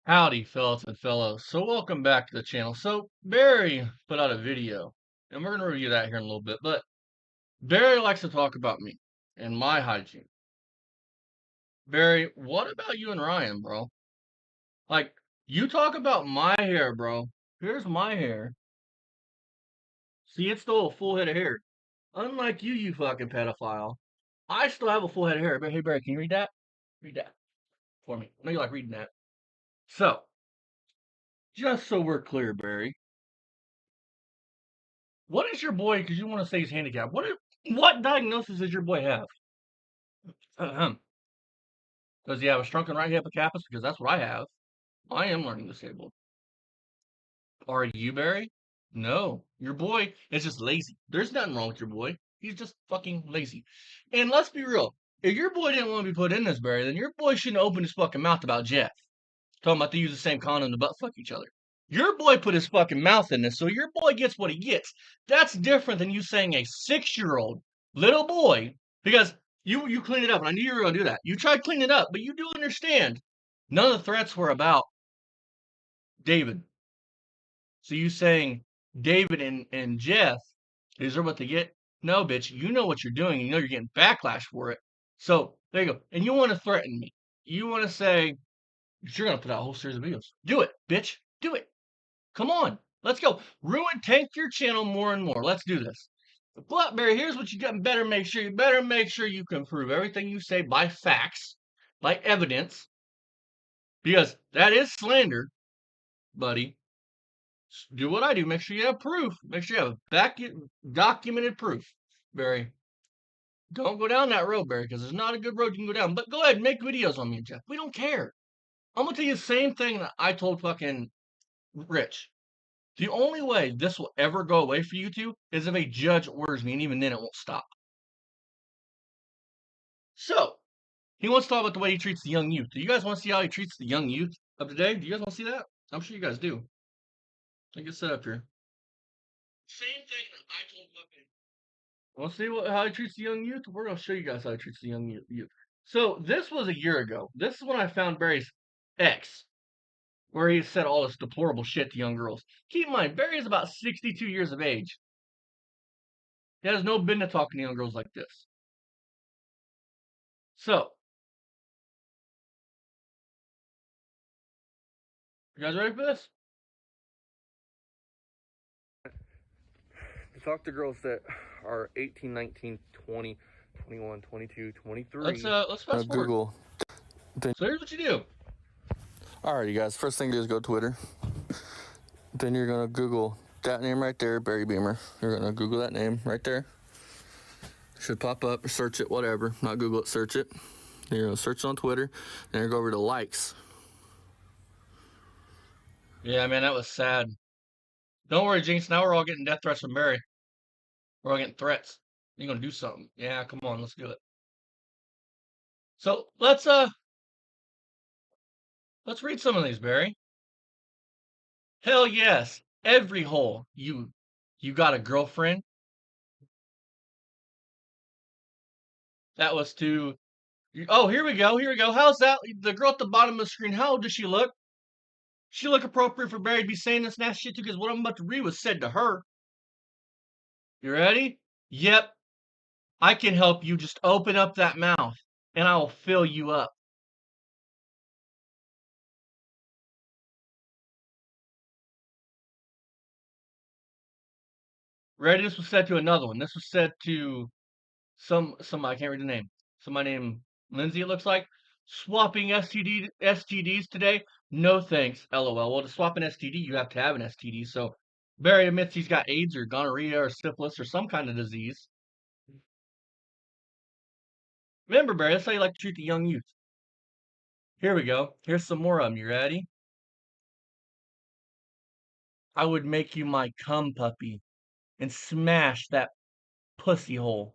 Howdy, fellas and fellows. So welcome back to the channel. So Barry put out a video, and we're gonna review that here in a little bit. But Barry likes to talk about me and my hygiene. Barry, what about you and Ryan, bro? Like, you talk about my hair, bro. Here's my hair. See, it's still a full head of hair. Unlike you, you fucking pedophile. I still have a full head of hair. But hey, Barry, can you read that? Read that for me. I know you like reading that. So, just so we're clear, Barry. What is your boy? Because you want to say he's handicapped. What diagnosis does your boy have? Does he have a shrunken right hippocampus? Because that's what I have. I am learning disabled. Are you, Barry? No, your boy is just lazy. There's nothing wrong with your boy. He's just fucking lazy. And let's be real. If your boy didn't want to be put in this, Barry, then your boy shouldn't open his fucking mouth about Jeff. Talking about they use the same condom to butt fuck each other. Your boy put his fucking mouth in this, so your boy gets what he gets. That's different than you saying a 6-year-old little boy, because you clean it up, and I knew you were gonna do that. You tried cleaning it up, but you do understand none of the threats were about David. So you saying David and Jeff, is there what they get? No, bitch, you know what you're doing, you know you're getting backlash for it. So there you go. And you want to threaten me. You want to say, you're gonna put out a whole series of videos. Do it, bitch. Do it. Come on, let's go. Ruin tank your channel more and more. Let's do this. Blackberry, here's what you got. Better make sure you can prove everything you say by facts, by evidence, because that is slander, buddy. Do what I do. Make sure you have proof. Make sure you have documented proof, Barry. Don't go down that road, Barry, because there's not a good road you can go down. But go ahead, make videos on me and Jeff. We don't care. I'm gonna tell you the same thing that I told fucking Rich. The only way this will ever go away for you two is if a judge orders me, and even then it won't stop. So, he wants to talk about the way he treats the young youth. Do you guys want to see how he treats the young youth of today? Do you guys want to see that? I'm sure you guys do. I get set up here. Same thing that I told fucking. Want to see how he treats the young youth? We're going to show you guys how he treats the young youth. So, this was a year ago. This is when I found Barry's ex, where he said all this deplorable shit to young girls. Keep in mind, Barry is about 62 years of age. He has no business talking to young girls like this. So, you guys ready for this? To talk to girls that are 18, 19, 20, 21, 22, 23. Let's fast forward. Google. So here's what you do. Alright, you guys. First thing to do is go to Twitter. Then you're gonna Google that name right there, Barry Beamer. You're gonna Google that name right there. Should pop up or search it, whatever. Not Google it, search it. Then you're gonna search it on Twitter. Then you're gonna go over to likes. Yeah, man, that was sad. Don't worry, Jinx. Now we're all getting death threats from Barry. We're all getting threats. You're gonna do something. Yeah, come on, let's do it. So let's read some of these, Barry. Hell yes. Every hole. You got a girlfriend? That was to oh, here we go. Here we go. How's that? The girl at the bottom of the screen, how old does she look? She look appropriate for Barry to be saying this nasty shit too, because what I'm about to read was said to her. You ready? Yep. I can help you. Just open up that mouth and I will fill you up. Ready? This was said to another one. This was said to somebody, I can't read the name. Somebody named Lindsay, it looks like. Swapping STDs today? No thanks. LOL. Well, to swap an STD, you have to have an STD. So Barry admits he's got AIDS or gonorrhea or syphilis or some kind of disease. Remember, Barry, that's how you like to treat the young youth. Here we go. Here's some more of them. You ready? I would make you my cum puppy and smash that pussy hole.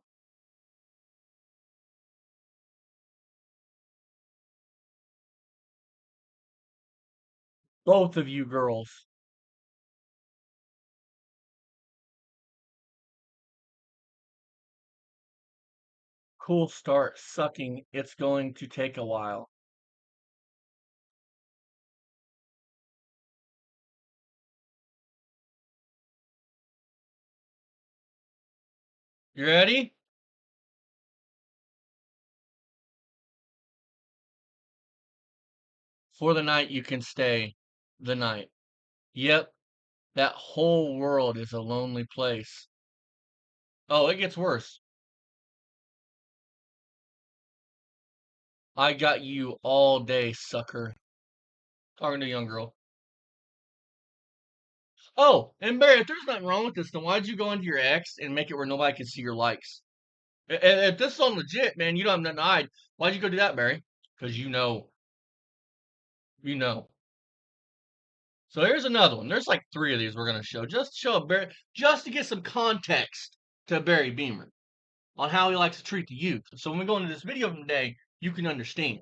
Both of you girls. Cool start sucking. It's going to take a while. You ready? For the night you can stay the night. Yep, that whole world is a lonely place. Oh, it gets worse. I got you all day, sucker. Talking to a young girl. Oh, and Barry, if there's nothing wrong with this, then why'd you go into your ex and make it where nobody can see your likes? If this is all legit, man, you don't have nothing to hide. Why'd you go do that, Barry? Because you know. So here's another one. There's like 3 of these we're gonna show. Just to show Barry, just to get some context to Barry Beamer on how he likes to treat the youth. So when we go into this video from today, you can understand.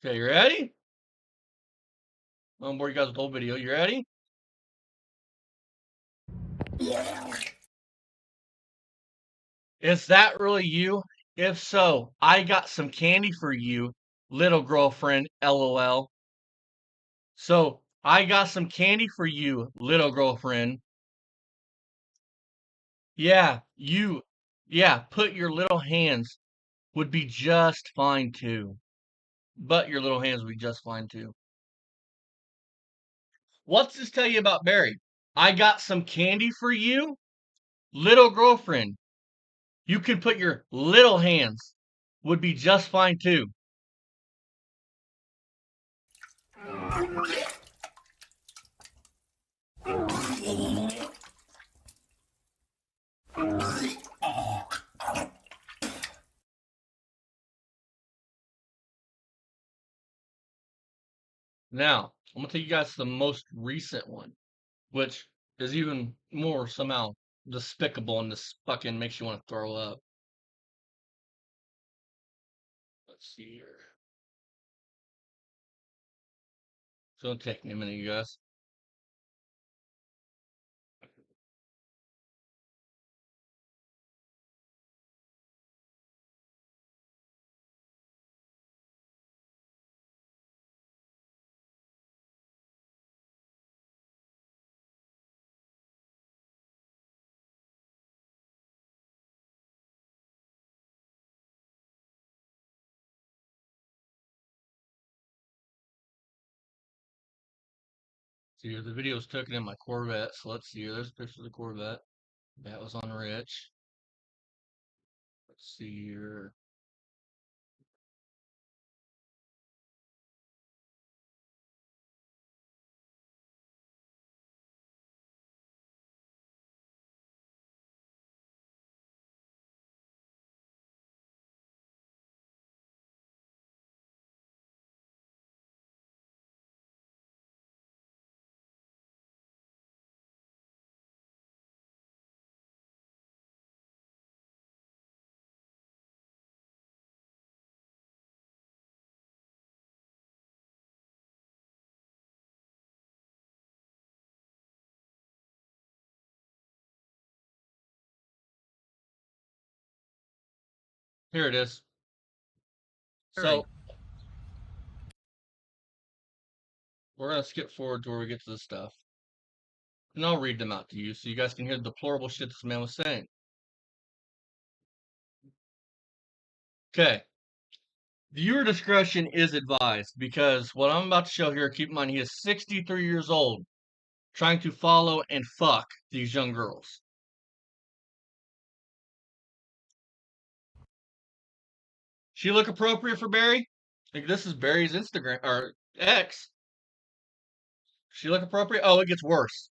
Okay, you ready? I'm bored you guys with the whole video. You ready? Is that really you? If so, I got some candy for you, little girlfriend, LOL. So, I got some candy for you, little girlfriend. Yeah, put your little hands would be just fine too. But your little hands would be just fine too. What's this tell you about Barry? I got some candy for you, little girlfriend. You can put your little hands would be just fine too. Now, I'm gonna take you guys to the most recent one, which is even more somehow despicable and this fucking makes you want to throw up. Let's see here. It's gonna take me a minute, you guys. See here, the video's taken in my Corvette, so let's see here. There's a picture of the Corvette. That was on Rich. Let's see here. Here it is. So we're gonna skip forward to where we get to the stuff. And I'll read them out to you so you guys can hear the deplorable shit this man was saying. Okay. Viewer discretion is advised because what I'm about to show here, keep in mind, he is 63 years old, trying to follow and fuck these young girls. She look appropriate for Barry? Like this is Barry's Instagram or X. She look appropriate? Oh, it gets worse.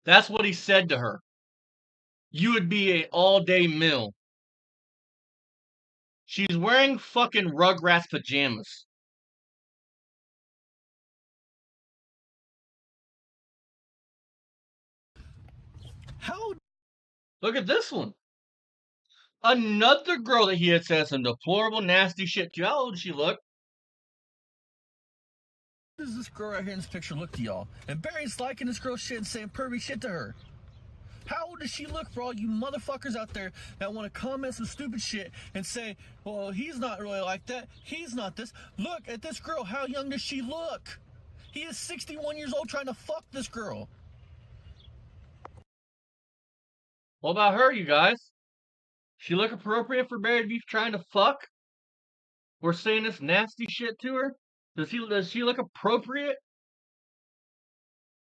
That's what he said to her. You would be a all-day mill. She's wearing fucking Rugrats pajamas. How Look at this one. Another girl that he had said some deplorable, nasty shit to. How old does she look? does this girl right here in this picture look to y'all? And Barry's liking this girl shit and saying pervy shit to her. How old does she look, for all you motherfuckers out there that want to comment some stupid shit and say, well, he's not really like that, he's not this. Look at this girl, how young does she look? He is 61 years old trying to fuck this girl. What about her, you guys? She look appropriate for Barry to be trying to fuck? We're saying this nasty shit to her? Does she look appropriate?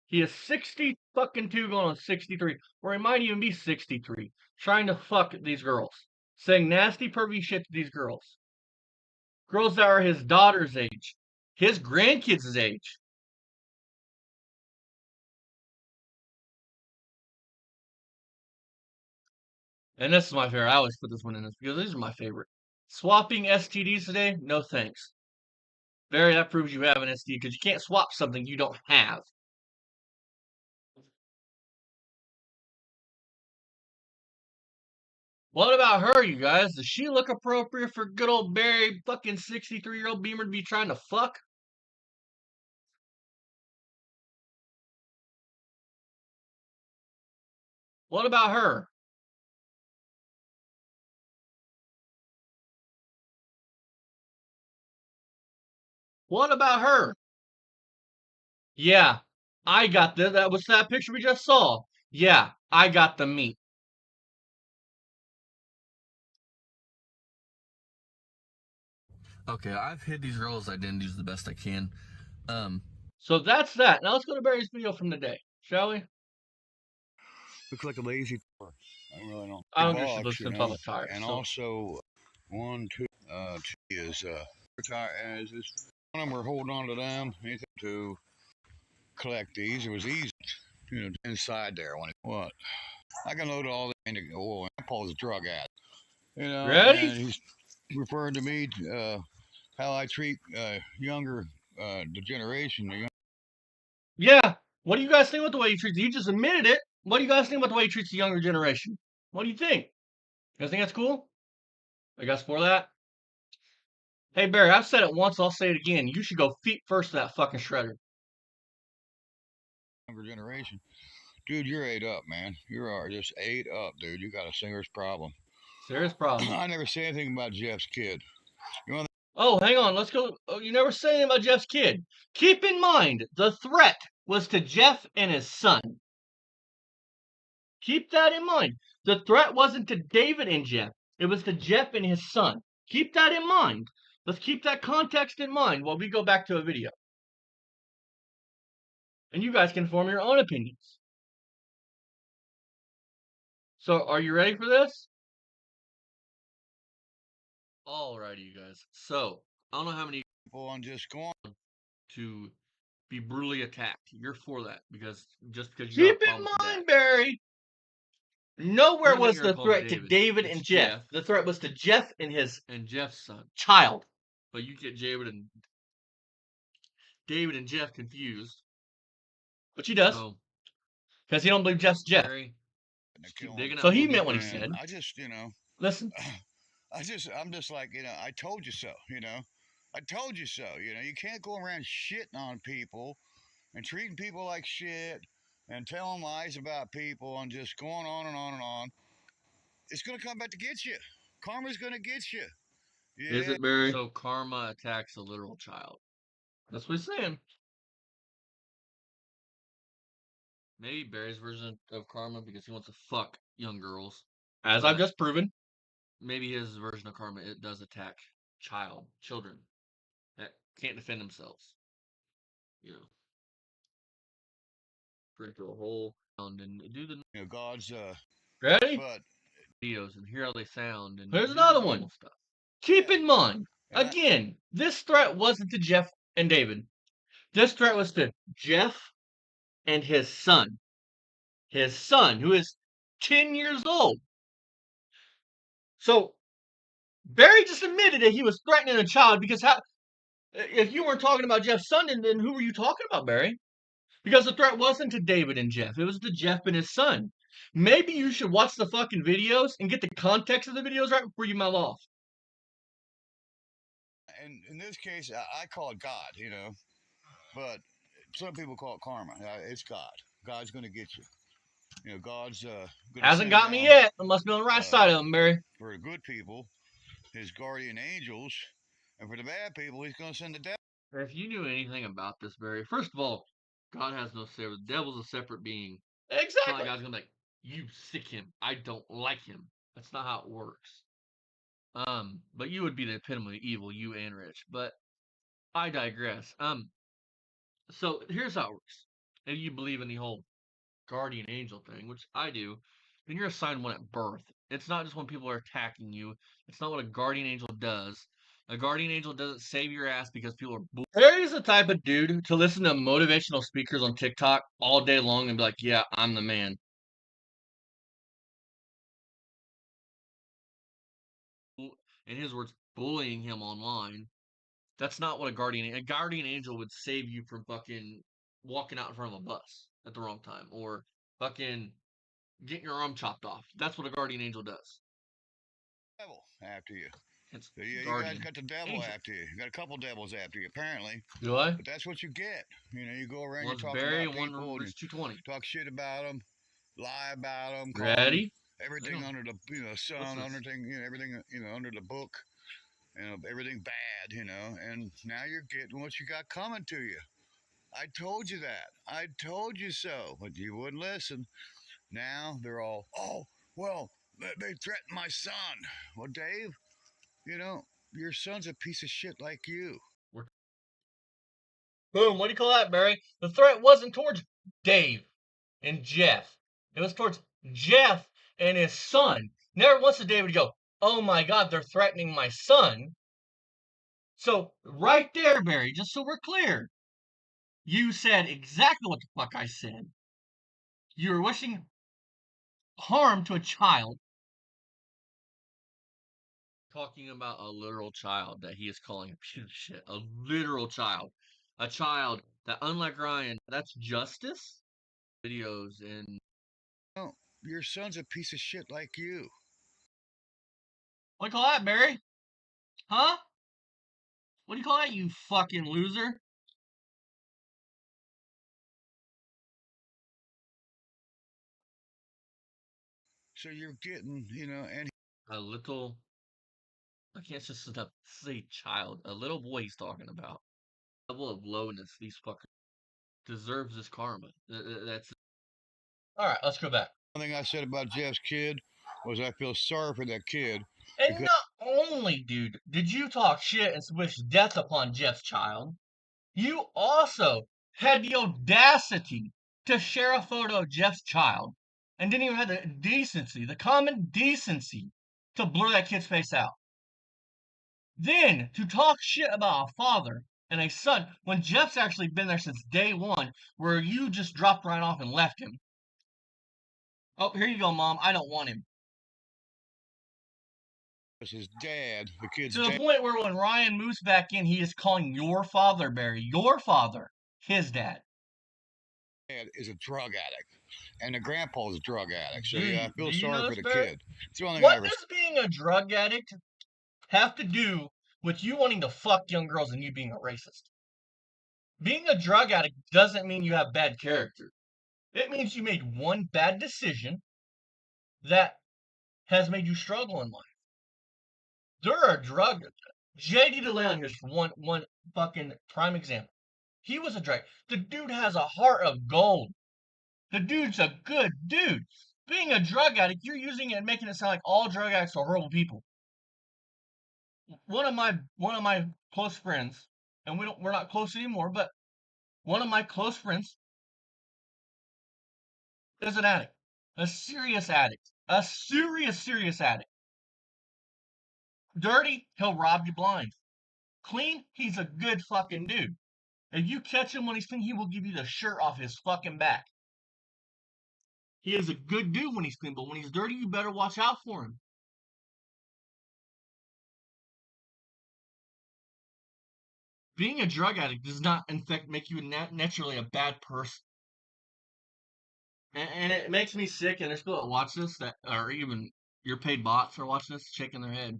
He is 60 fucking 2 going on 63. Or he might even be 63. Trying to fuck these girls. Saying nasty pervy shit to these girls. Girls that are his daughter's age. His grandkids' age. And this is my favorite. I always put this one in this because these are my favorite. Swapping STDs today? No thanks. Barry, that proves you have an STD because you can't swap something you don't have. What about her, you guys? Does she look appropriate for good old Barry, fucking 63-year-old Beamer to be trying to fuck? What about her? What about her? Yeah, I got the that was that picture we just saw. Yeah, I got the meat. Okay, I've hid these girls' identities the best I can. So that's that. Now let's go to Barry's video from the day, shall we? Looks like a lazy. I really don't. I don't think she Box, looks you in know, public tire. and So also one, two, two is retire as this. One of them we're holding on to them. Anything to collect these? It was easy, you know, inside there. When it, what? I can load all the oil. And Paul's a drug addict, you know, ready? and he's referring to me how I treat younger the generation. Yeah. What do you guys think about the way he treats? You just admitted it. What do you guys think about the way he treats the younger generation? What do you think? You guys think that's cool? I guess for that. Hey Barry, I've said it once. I'll say it again. You should go feet first to that fucking shredder. Younger generation. Dude, you're ate up, man. You are just ate up, dude. You got a singer's problem. Serious problem. I never say anything about Jeff's kid. You know, Oh, hang on. Let's go. Oh, you never say anything about Jeff's kid. Keep in mind, the threat was to Jeff and his son. Keep that in mind. The threat wasn't to David and Jeff. It was to Jeff and his son. Keep that in mind. Let's keep that context in mind while we go back to a video. And you guys can form your own opinions. So, are you ready for this? Alrighty, you guys. So, I don't know how many people on just go on. to be brutally attacked. You're for that because just because you keep in mind, Barry. Nowhere was the threat to David and Jeff. The threat was to Jeff and Jeff's son, child. But you get David and Jeff confused, which he does, because he don't believe Jeff's Jeff. So he meant what he said. I just, you know, listen. I'm just like, you know, I told you so. You know, I told you so. You know, you can't go around shitting on people and treating people like shit and telling lies about people and just going on and on and on. It's gonna come back to get you. Karma's gonna get you. Yeah. Is it, Barry? So karma attacks a literal child. That's what he's saying. Maybe Barry's version of karma because he wants to fuck young girls. As I've just proven. Maybe his version of karma, it does attack children that can't defend themselves. You know. Into a hole and do the God's ready? But videos and hear how they sound and here's another one. Stuff. Keep in mind, again, this threat wasn't to Jeff and David. This threat was to Jeff and his son. His son, who is 10 years old. So Barry just admitted that he was threatening a child because if you weren't talking about Jeff's son, then who were you talking about, Barry? Because the threat wasn't to David and Jeff. It was to Jeff and his son. Maybe you should watch the fucking videos and get the context of the videos right before you mouth off. And in this case, I call it God, you know. But some people call it karma. It's God. God's going to get you. God's going to Hasn't send got me down yet. I must be on the right side of him, Barry. for the good people his guardian angels, and for the bad people, he's going to send the devil. If you knew anything about this, Barry, first of all, God has no say. The devil's a separate being. It's not like Exactly. God's gonna be like, you sick him. I don't like him. That's not how it works. But you would be the epitome of evil, you and Rich. But I digress. So here's how it works. If you believe in the whole guardian angel thing, which I do, then you're assigned one at birth. It's not just when people are attacking you. It's not what a guardian angel does. A guardian angel doesn't save your ass because people are Harry's the type of dude to listen to motivational speakers on TikTok all day long and be like, yeah, I'm the man. In his words, bullying him online. That's not what a guardian angel would save you from fucking walking out in front of a bus at the wrong time or fucking getting your arm chopped off. That's what a guardian angel does. Devil after you. It's So, yeah, you guys guardian got the devil angel. after you. You got a couple devils after you, apparently. Do I? But that's what you get. You go around, you're One's talking Barry about and one people, and you Rich 220. talk shit about them, lie about them, call them Ready? everything under the What's sun, this? everything everything under the book, everything bad, and now you're getting what you got coming to you. I told you that. I told you so, but you wouldn't listen. Now they're all, oh, well, they threatened my son. Well, Dave, you know, your son's a piece of shit like you. Boom. What do you call that, Barry? The threat wasn't towards Dave and Jeff. It was towards Jeff and his son. Never once did David go, oh my God, they're threatening my son. So, right there, Barry, just so we're clear, you said exactly what the fuck I said. You're wishing harm to a child. Talking about a literal child that he is calling a piece of shit. A literal child. A child that, unlike Ryan, that's justice. Videos and. No, your son's a piece of shit like you. What do you call that, Barry? Huh? What do you call that, you fucking loser? So you're getting, and A little. I can't just say child. A little boy he's talking about. Level of lowness these fuckers deserves this karma. That's. Alright, let's go back. one thing I said about Jeff's kid was I feel sorry for that kid And because not only, dude, did you talk shit and wish death upon Jeff's child, you also had the audacity to share a photo of Jeff's child and didn't even have the decency, the common decency, to blur that kid's face out. Then to talk shit about a father and a son when Jeff's actually been there since day one, where you just dropped right off and left him. Oh, here you go, Mom. I don't want him. his dad, the kid's To the dad, point where when Ryan moves back in, he is calling your father, Barry, your father, his dad. is a drug addict, and the grandpa's a drug addict. So Do yeah, I you, feel do you sorry know for this, the Barry? kid. It's the only thing I What ever. does being a drug addict have to do with you wanting to fuck young girls and you being a racist? Being a drug addict doesn't mean you have bad character. It means you made one bad decision that has made you struggle in life. There are drug JD DeLeon here's one fucking prime example. He was a drug. The dude has a heart of gold. The dude's a good dude. Being a drug addict, you're using it and making it sound like all drug addicts are horrible people. One of my close friends, and we're not close anymore, but one of my close friends is an addict. A serious addict. A serious addict. Dirty, he'll rob you blind. Clean, he's a good fucking dude. If you catch him when he's clean, he will give you the shirt off his fucking back. He is a good dude when he's clean, but when he's dirty, you better watch out for him. Being a drug addict does not, in fact, make you naturally a bad person. And it makes me sick, and there's people that watch this that are even your paid bots are watching this, shaking their head.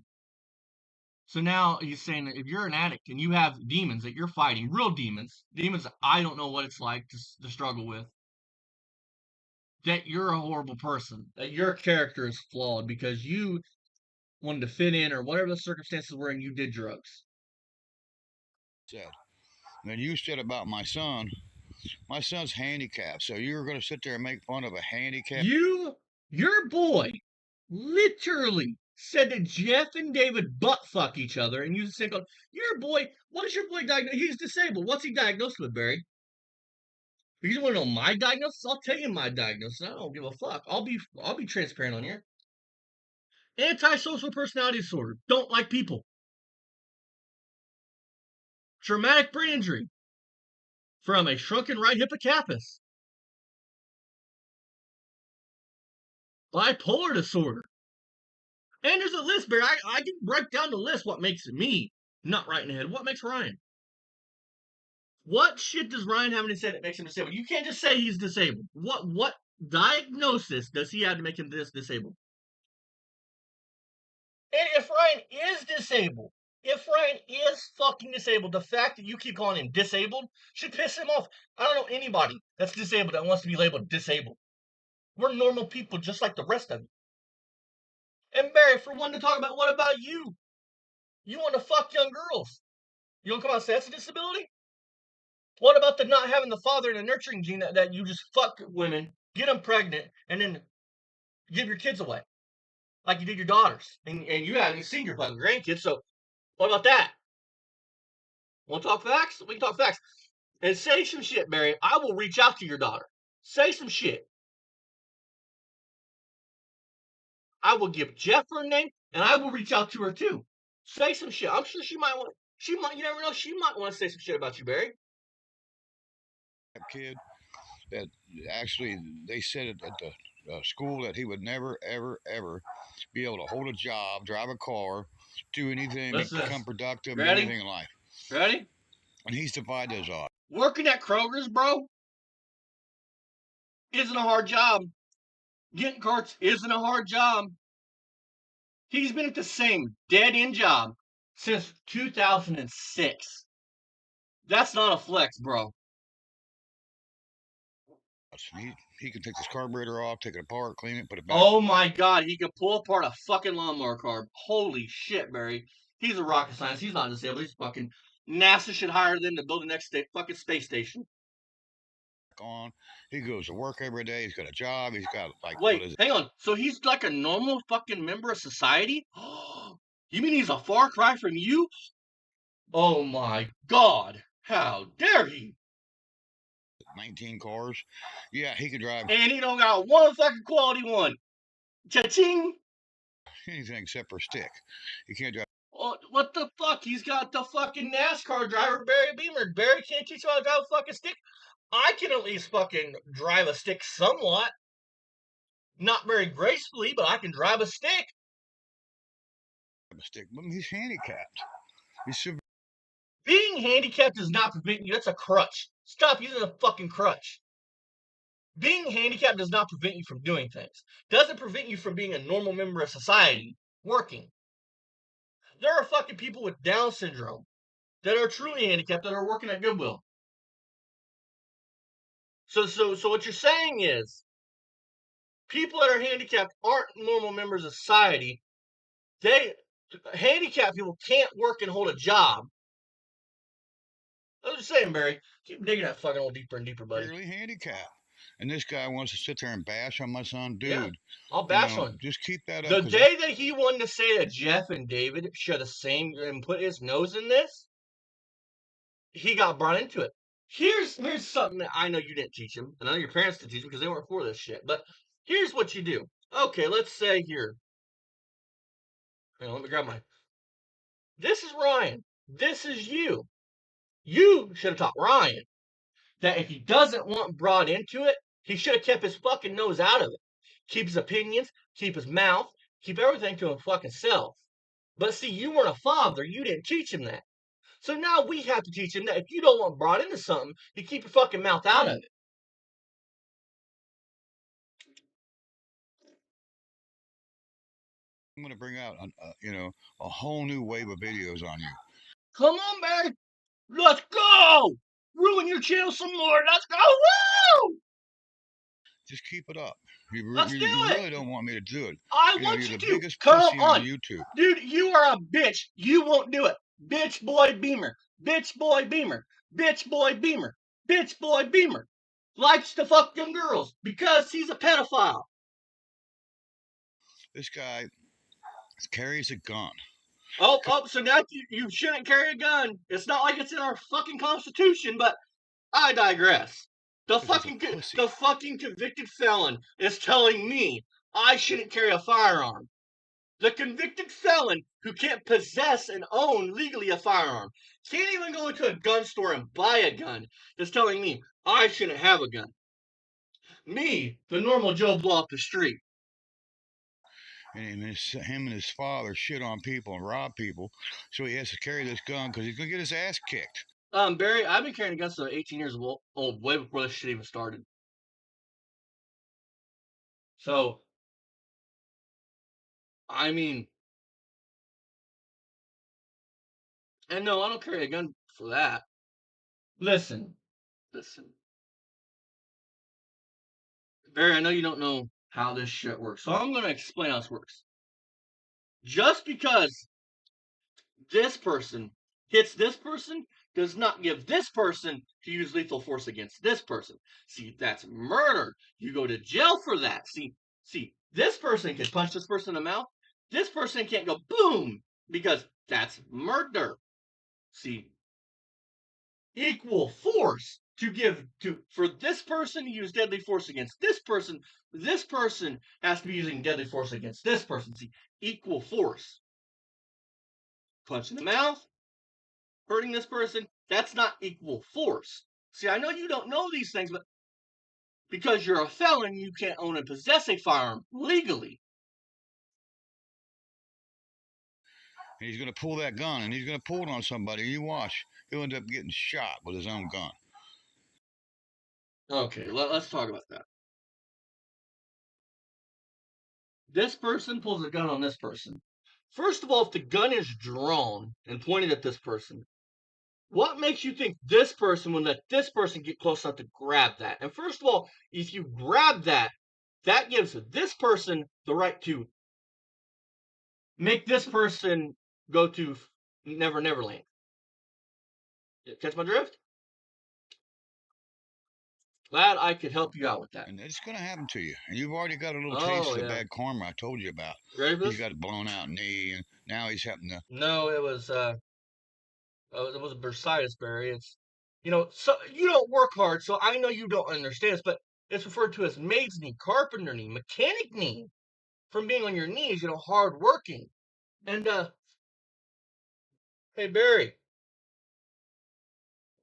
So now he's saying that if you're an addict and you have demons that you're fighting, real demons, demons that I don't know what it's like to struggle with, that you're a horrible person, that your character is flawed because you wanted to fit in or whatever the circumstances were and you did drugs. Said. And then you said about my son. My son's handicapped, so you're going to sit there and make fun of a handicap Your boy, literally said that Jeff and David butt fuck each other and use the same. Your boy, what is your boy diagnosed? He's disabled. What's he diagnosed with, Barry? You want to know my diagnosis? I'll tell you my diagnosis. I don't give a fuck. I'll be transparent on here. Antisocial personality disorder. Don't like people. Traumatic brain injury from a shrunken right hippocampus. Bipolar disorder. And there's a list, Barry. I can break down the list what makes me not right in the head. What makes Ryan? What shit does Ryan have in his head that makes him disabled? You can't just say he's disabled. What diagnosis does he have to make him disabled? And if Ryan is disabled, if Ryan is fucking disabled, the fact that you keep calling him disabled should piss him off. I don't know anybody that's disabled that wants to be labeled disabled. We're normal people just like the rest of you. And Barry, for one to talk about, what about you? You want to fuck young girls. You don't come out and say that's a disability? What about the not having the father and the nurturing gene that you just fuck women, get them pregnant, and then give your kids away? Like you did your daughters. And you haven't seen your fucking grandkids, so what about that? Want to talk facts? We can talk facts. And say some shit, Barry. I will reach out to your daughter. Say some shit. I will give Jeff her name, and I will reach out to her too. Say some shit. I'm sure she might want. She might. You never know. She might want to say some shit about you, Barry. kid that actually they said at the school that he would never, ever, ever be able to hold a job, drive a car, do anything, become productive, anything in life. Ready? And he's defied those odds. Working at Kroger's, bro, isn't a hard job. Getting carts isn't a hard job. He's been at the same dead-end job since 2006. That's not a flex, bro. He can take this carburetor off, take it apart, clean it, put it back. Oh my god, he can pull apart a fucking lawnmower car. Holy shit, Barry. He's a rocket scientist. He's not disabled. He's fucking NASA should hire them to build the next fucking space station. On. He goes to work every day. He's got a job. He's got like. Wait, hang on. So he's like a normal fucking member of society? You mean he's a far cry from you? Oh my god. How dare he? 19 cars. Yeah, he could drive. And he don't got one fucking quality one. Cha-ching. Anything except for a stick. He can't drive. What the fuck? He's got the fucking NASCAR driver, Barry Beamer. Barry can't teach him how to drive a fucking stick. I can at least fucking drive a stick somewhat. Not very gracefully, but I can drive a stick. But he's handicapped. Being handicapped does not prevent you. That's a crutch. Stop using a fucking crutch. Being handicapped does not prevent you from doing things. Doesn't prevent you from being a normal member of society, working. There are fucking people with Down syndrome that are truly handicapped that are working at Goodwill. So what you're saying is, people that are handicapped aren't normal members of society. Handicapped people can't work and hold a job. I was just saying, Barry, keep digging that fucking hole deeper and deeper, buddy. Really handicapped. And this guy wants to sit there and bash on my son. Dude, yeah, I'll bash on him. Just keep that up. The day that he wanted to say that Jeff and David should have sang and put his nose in this, he got brought into it. Here's something that I know you didn't teach him, and I know your parents didn't teach him because they weren't for this shit. But here's what you do. Okay, let's say here. Hang on, let me grab my. This is Ryan. This is you. You should have taught Ryan that if he doesn't want brought into it, he should have kept his fucking nose out of it. Keep his opinions, keep his mouth, keep everything to him fucking self. But see, you weren't a father. You didn't teach him that. So now we have to teach him that if you don't want brought into something, you keep your fucking mouth out of it. I'm going to bring out, a whole new wave of videos on you. Come on, Barry. Let's go. Ruin your channel some more. Let's go. Woo! Just keep it up. You, Let's do you it. really don't want me to do it. I You know, want you're you the to. biggest Come pussy on on. YouTube. Dude, you are a bitch. You won't do it. Bitch boy beamer. Bitch boy beamer. Bitch boy beamer. Bitch boy beamer. Likes to fuck them girls because he's a pedophile. This guy carries a gun. So now you shouldn't carry a gun. It's not like it's in our fucking constitution, but I digress. Because he's a pussy. The fucking convicted felon is telling me I shouldn't carry a firearm. The convicted felon who can't possess and own legally a firearm, can't even go into a gun store and buy a gun, is telling me I shouldn't have a gun. Me, the normal Joe Blow off the street. And him and his father shit on people and rob people. So he has to carry this gun because he's going to get his ass kicked. Barry, I've been carrying a gun since I was 18 years old, way before this shit even started. So, I mean, and no, I don't carry a gun for that. Listen. Barry, I know you don't know how this shit works, so I'm going to explain how this works. Just because this person hits this person does not give this person to use lethal force against this person. See, that's murder. You go to jail for that. See, this person can punch this person in the mouth. This person can't go boom because that's murder. See, equal force to give to for this person to use deadly force against this person has to be using deadly force against this person. See, equal force. Punch in the mouth, hurting this person, that's not equal force. See, I know you don't know these things, but because you're a felon, you can't own and possess a firearm legally. And he's going to pull that gun and he's going to pull it on somebody. And you watch, he'll end up getting shot with his own gun. Okay, let's talk about that. This person pulls a gun on this person. First of all, if the gun is drawn and pointed at this person, what makes you think this person would let this person get close enough to grab that? And first of all, if you grab that, that gives this person the right to make this person go to Never Neverland. Catch my drift? Glad I could help you out with that. And it's going to happen to you. And you've already got a little taste Oh of the yeah. bad karma I told you about. Ready for He's this? got a blown out knee, and now he's having to. No, it was a bursitis berry. It's so you don't work hard, so I know you don't understand this, but it's referred to as maid's knee, carpenter knee, mechanic knee, from being on your knees, hard working. And hey Barry,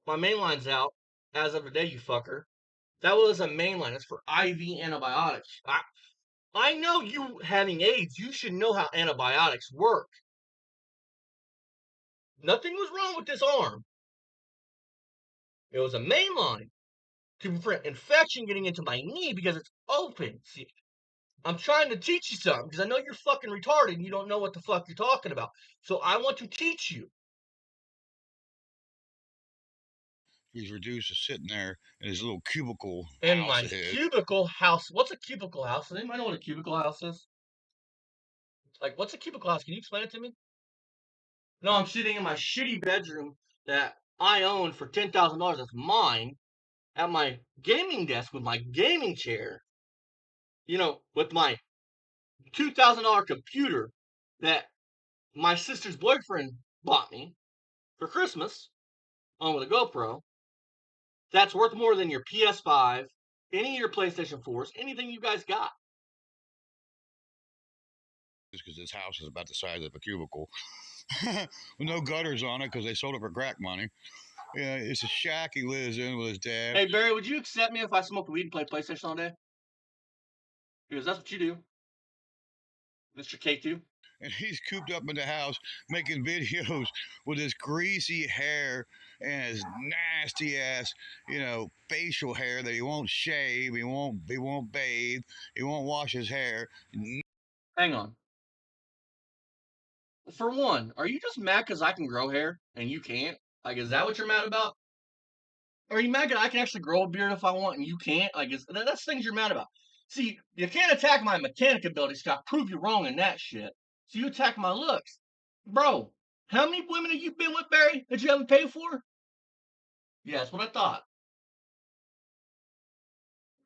my main line's out as of today, you fucker. That was a main line. It's for IV antibiotics. I know you having AIDS, you should know how antibiotics work. Nothing was wrong with this arm. It was a main line to prevent infection getting into my knee because it's open. See, I'm trying to teach you something because I know you're fucking retarded and you don't know what the fuck you're talking about. So I want to teach you. He's reduced to sitting there in his little cubicle In house my of his. cubicle house. What's a cubicle house? Does anybody know what a cubicle house is? Like, what's a cubicle house? Can you explain it to me? No, I'm sitting in my shitty bedroom that I own for $10,000. That's mine. At my gaming desk with my gaming chair. With my $2,000 computer that my sister's boyfriend bought me for Christmas, along with a GoPro. That's worth more than your PS5, any of your PlayStation 4s, anything you guys got. Because his house is about the size of a cubicle with no gutters on it because they sold it for crack money. Yeah, it's a shack he lives in with his dad. Hey, Barry, would you accept me if I smoked weed and played PlayStation all day? Because that's what you do, Mr. K2. And he's cooped up in the house making videos with his greasy hair and his nasty ass, facial hair that he won't shave, he won't bathe, he won't wash his hair. Hang on. For one, are you just mad because I can grow hair and you can't? Like, is that what you're mad about? Are you mad that I can actually grow a beard if I want and you can't? Like, that's things you're mad about. See, you can't attack my mechanic ability, Scott. Prove you wrong in that shit. So you attack my looks. Bro, how many women have you been with, Barry, that you haven't paid for? Yeah, that's what I thought.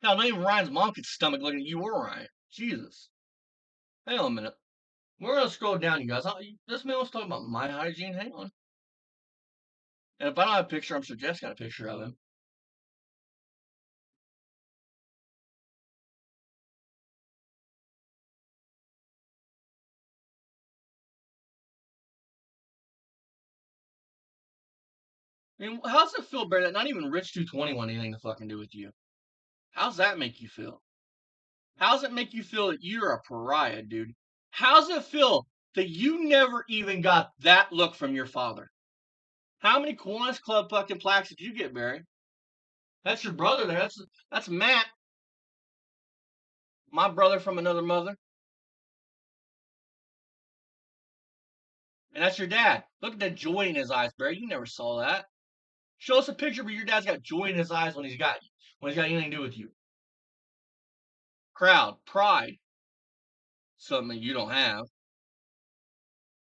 Hell, not even Ryan's mom could stomach looking at you or Ryan. Jesus. Hang on a minute. We're gonna scroll down, you guys. This man was talking about my hygiene. Hang on. And if I don't have a picture, I'm sure Jess got a picture of him. I mean, how's it feel, Barry, that not even Rich 220 want anything to fucking do with you? How's that make you feel? How's it make you feel that you're a pariah, dude? How's it feel that you never even got that look from your father? How many Kiwanis Club fucking plaques did you get, Barry? That's your brother there. That's Matt, my brother from another mother. And that's your dad. Look at the joy in his eyes, Barry. You never saw that. Show us a picture where your dad's got joy in his eyes when he's got anything to do with you. Crowd, pride, something you don't have.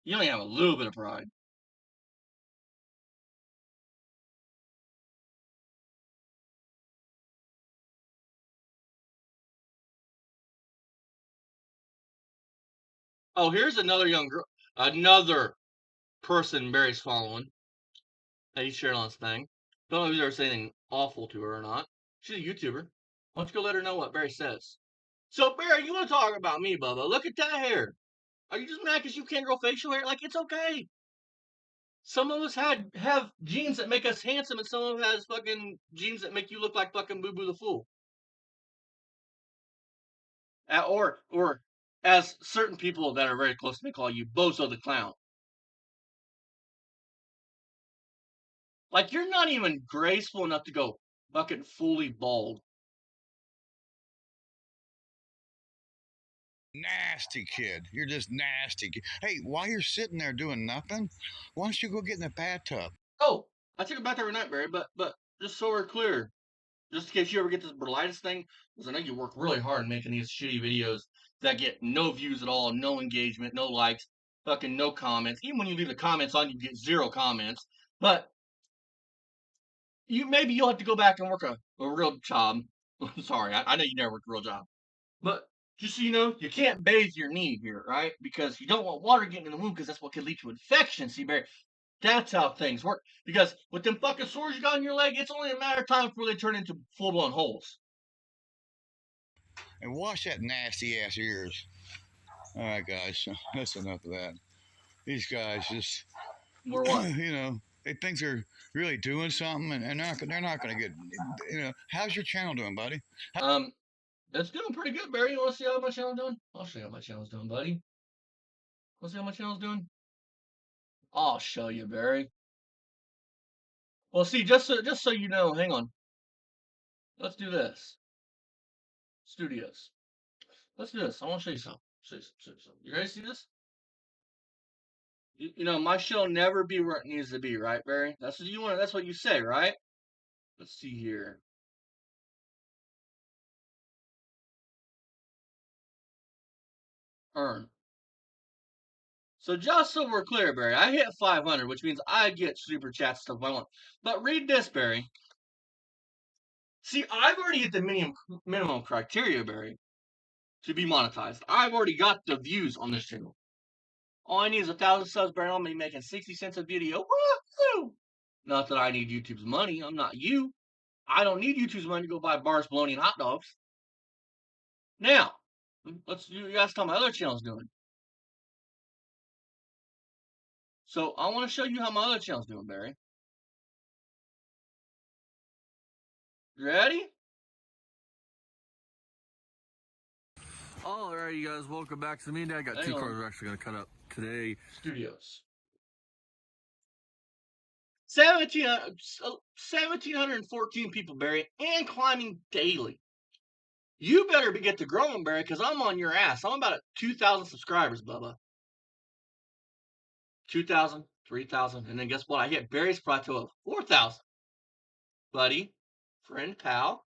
You only have a little bit of pride. Oh, here's another young girl, another person Barry's following. That he's sharing on his thing. Don't know if he's ever said anything awful to her or not. She's a YouTuber. Why don't you go let her know what Barry says? So Barry, you want to talk about me, Bubba? Look at that hair. Are you just mad because you can't grow facial hair? Like, it's okay. Some of us have genes that make us handsome, and some of us has fucking genes that make you look like fucking Boo Boo the Fool. Or as certain people that are very close to me call you, Bozo the Clown. Like, you're not even graceful enough to go fucking fully bald. Nasty kid. You're just nasty. Hey, while you're sitting there doing nothing, why don't you go get in the bathtub? Oh, I take it back every night, Barry, but just so we're clear, just in case you ever get this burlitis thing, because I know you work really hard making these shitty videos that get no views at all, no engagement, no likes, fucking no comments. Even when you leave the comments on, you get 0 comments. But you'll have to go back and work a real job. Sorry, I know you never worked a real job. But just so you know, you can't bathe your knee here, right? Because you don't want water getting in the wound because that's what could lead to infection. See, Barry, that's how things work. Because with them fucking sores you got on your leg, it's only a matter of time before they turn into full blown holes. And wash that nasty ass ears. All right, guys, that's enough of that. These guys just, Or what? they think they're really doing something, and they're not going to get. How's your channel doing, buddy? It's doing pretty good, Barry. You want to see how my channel's doing? I'll show you how my channel's doing, buddy. Want to see how my channel's doing? I'll show you, Barry. Well, see, just so you know, hang on. Let's do this. Studios. Let's do this. I want to show you something. Show you something. You ready to see this? You know, my show'll never be where it needs to be, right, Barry? That's what you want. That's what you say, right? Let's see here. Earn. So just so we're clear, Barry, I hit 500, which means I get super chat stuff if I want. But read this, Barry. See, I've already hit the minimum criteria, Barry, to be monetized. I've already got the views on this channel. All I need is 1,000 subs, Barry. I'm making 60 cents a video. Woo! Not that I need YouTube's money. I'm not you. I don't need YouTube's money to go buy bars, bologna, and hot dogs. Now, you guys tell my other channel's doing. So I want to show you how my other channel's doing, Barry. You ready? Alright, you guys, welcome back to me. I got Hang 2 on. cars we're actually going to cut up today. Studios. 1,714 people, Barry, and climbing daily. You better get to growing, Barry, because I'm on your ass. I'm about at 2,000 subscribers, Bubba. 2,000, 3,000, and then guess what? I hit Barry's plateau of 4,000. buddy, friend, pal.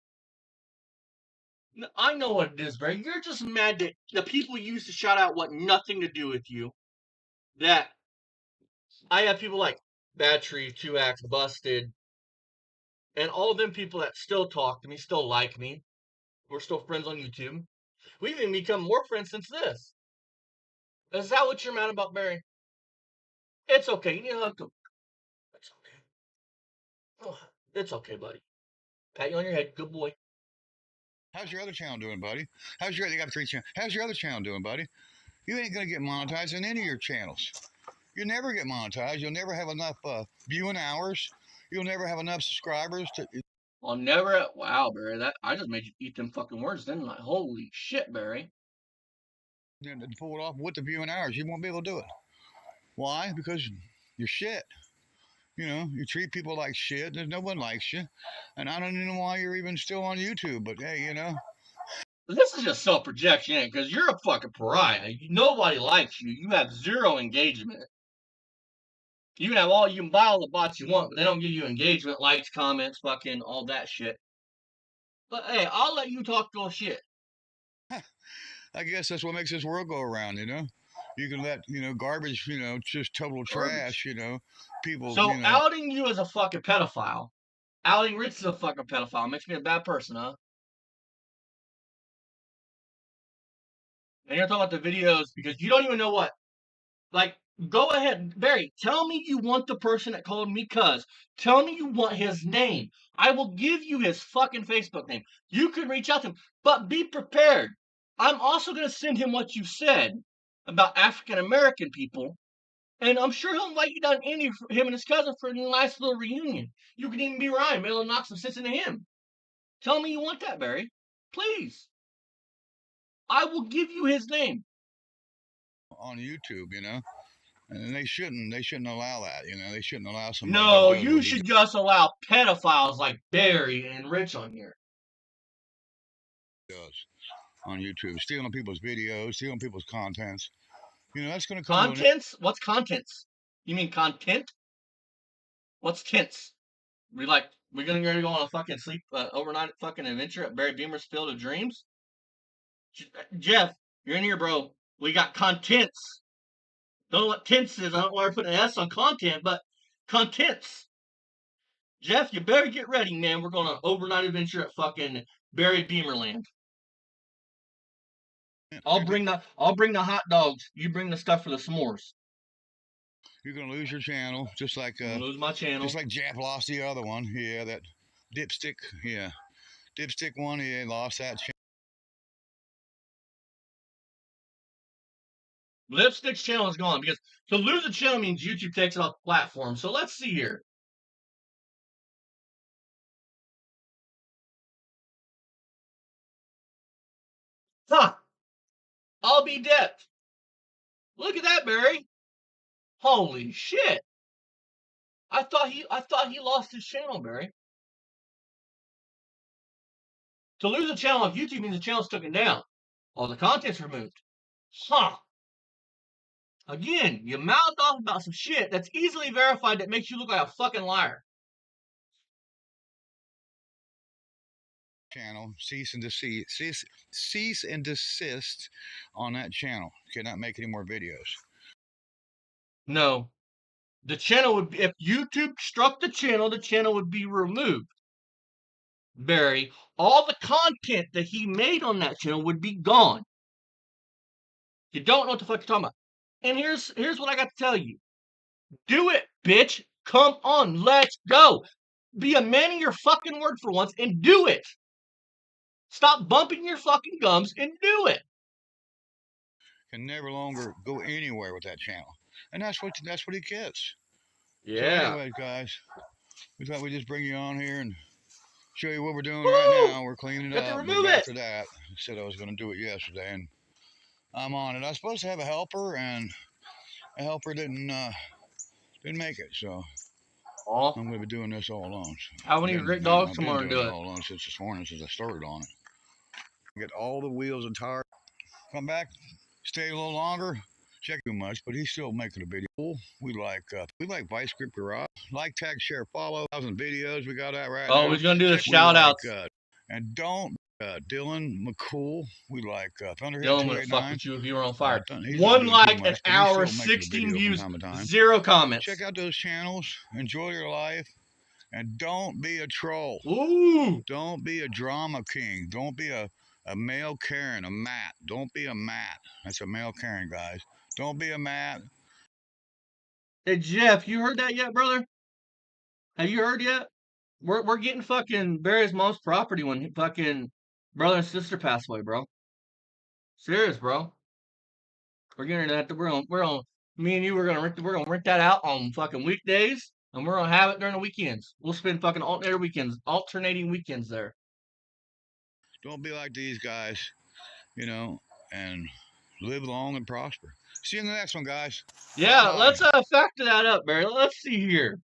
I know what it is, Barry. You're just mad that the people you used to shout out want nothing to do with you. That I have people like Bad Tree, 2X, Busted, and all of them people that still talk to me, still like me. We're still friends on YouTube. We've even become more friends since this. Is that what you're mad about, Barry? It's okay. You need to hug them. It's okay. Oh, it's okay, buddy. Pat you on your head. Good boy. How's your other channel doing, buddy? How's your, they got 3 channels. How's your other channel doing, buddy? You ain't going to get monetized in any of your channels. You'll never get monetized. You'll never have enough viewing hours. You'll never have enough subscribers to. I'll never. Wow, Barry. That I just made you eat them fucking words, didn't I? Holy shit, Barry. To pull it off with the viewing hours. You won't be able to do it. Why? Because you're shit. You know, you treat people like shit. There's no one likes you. And I don't even know why you're even still on YouTube, but hey, you know. This is just self projection, because you're a fucking pariah. Nobody likes you. You have zero engagement. You can have all you can buy all the bots you want, but they don't give you engagement, likes, comments, fucking all that shit. But hey, I'll let you talk your shit. I guess that's what makes this world go around, you know? You can let, you know, garbage, you know, just total trash, you know, people, So you know. outing you as a fucking pedophile, outing Rich as a fucking pedophile makes me a bad person, huh? And you're talking about the videos because you don't even know what. Like, go ahead, Barry. Tell me you want the person that called me cuz. Tell me you want his name. I will give you his fucking Facebook name. You can reach out to him, but be prepared. I'm also going to send him what you said about African American people, and I'm sure he'll invite you down any him and his cousin for a nice little reunion. You can even be Ryan. Maybe it'll knock some sense into him. Tell me you want that, Barry. Please. I will give you his name. On YouTube, you know, and they shouldn't allow that, you know, they shouldn't allow somebody to No, be doing you what he should just allow pedophiles like Barry and Rich on here. does on YouTube, stealing people's videos, stealing people's contents. You know, that's going to come to an end. Contents? What's contents? You mean content? What's tense? We're gonna go on a fucking sleep overnight fucking adventure at Barry Beamer's Field of Dreams? Jeff, you're in here, bro. We got contents. Don't know what tense is. I don't know why we're putting an S on content, but contents. Jeff, you better get ready, man. We're going on an overnight adventure at fucking Barry Beamerland. I'll bring the hot dogs. You bring the stuff for the s'mores. You're going to lose your channel, just like I'm gonna lose my channel. Jap lost the other one. Yeah, that dipstick. Yeah, dipstick one. He lost that channel. Lipstick's channel is gone because to lose a channel means YouTube takes it off the platform. So let's see here. Huh. I'll be dead. Look at that, Barry. Holy shit. I thought he lost his channel, Barry. To lose a channel on YouTube means the channel's taken down. All the content's removed. Huh. Again, you mouthed off about some shit that's easily verified that makes you look like a fucking liar. Channel, cease and desist on that channel. Cannot make any more videos. No. The channel would be, if YouTube struck the channel would be removed. Barry, all the content that he made on that channel would be gone. You don't know what the fuck you're talking about. And here's what I got to tell you. Do it, bitch. Come on, let's go. Be a man of your fucking word for once and do it. Stop bumping your fucking gums and do it. Can never longer go anywhere with that channel, and that's what he gets. Yeah. So, anyways, guys, we thought we'd just bring you on here and show you what we're doing Woo! right now. We're cleaning You have to up. remove But it. after that, I said I was going to do it yesterday, and I'm on it. I was supposed to have a helper, and a helper didn't make it, so Oh, I'm going to be doing this all alone. So how many great dogs I've come been on and doing do it it? all alone since this morning, since I started on it. Get all the wheels and tires. Come back, stay a little longer, check too much, but he's still making a video. We like Vice Grip Garage. Like, tag, share, follow. 1,000 videos we got out right Oh, now. he's gonna do the Check. We shout like outs. and don't Dylan McCool. We like Thunderhead Dylan wouldn't fuck 289. with you if you were on fire. He's not One doing too like, an much, but he's hour, still making a 16 video views, from time to time. 0 comments. Check out those channels. Enjoy your life. And don't be a troll. Ooh. Don't be a drama king. Don't be a male Karen, a Matt. Don't be a Matt. That's a male Karen, guys. Don't be a Matt. Hey, Jeff, you heard that yet, brother? Have you heard yet? We're getting fucking Barry's mom's property when fucking brother and sister pass away, bro. Serious, bro. We're getting that. We're on. Me and you, we're gonna rent that out on fucking weekdays, and we're gonna have it during the weekends. We'll spend fucking alternating weekends there. Don't be like these guys, and live long and prosper. See you in the next one, guys. Yeah, Bye. let's factor that up, Barry. Let's see here.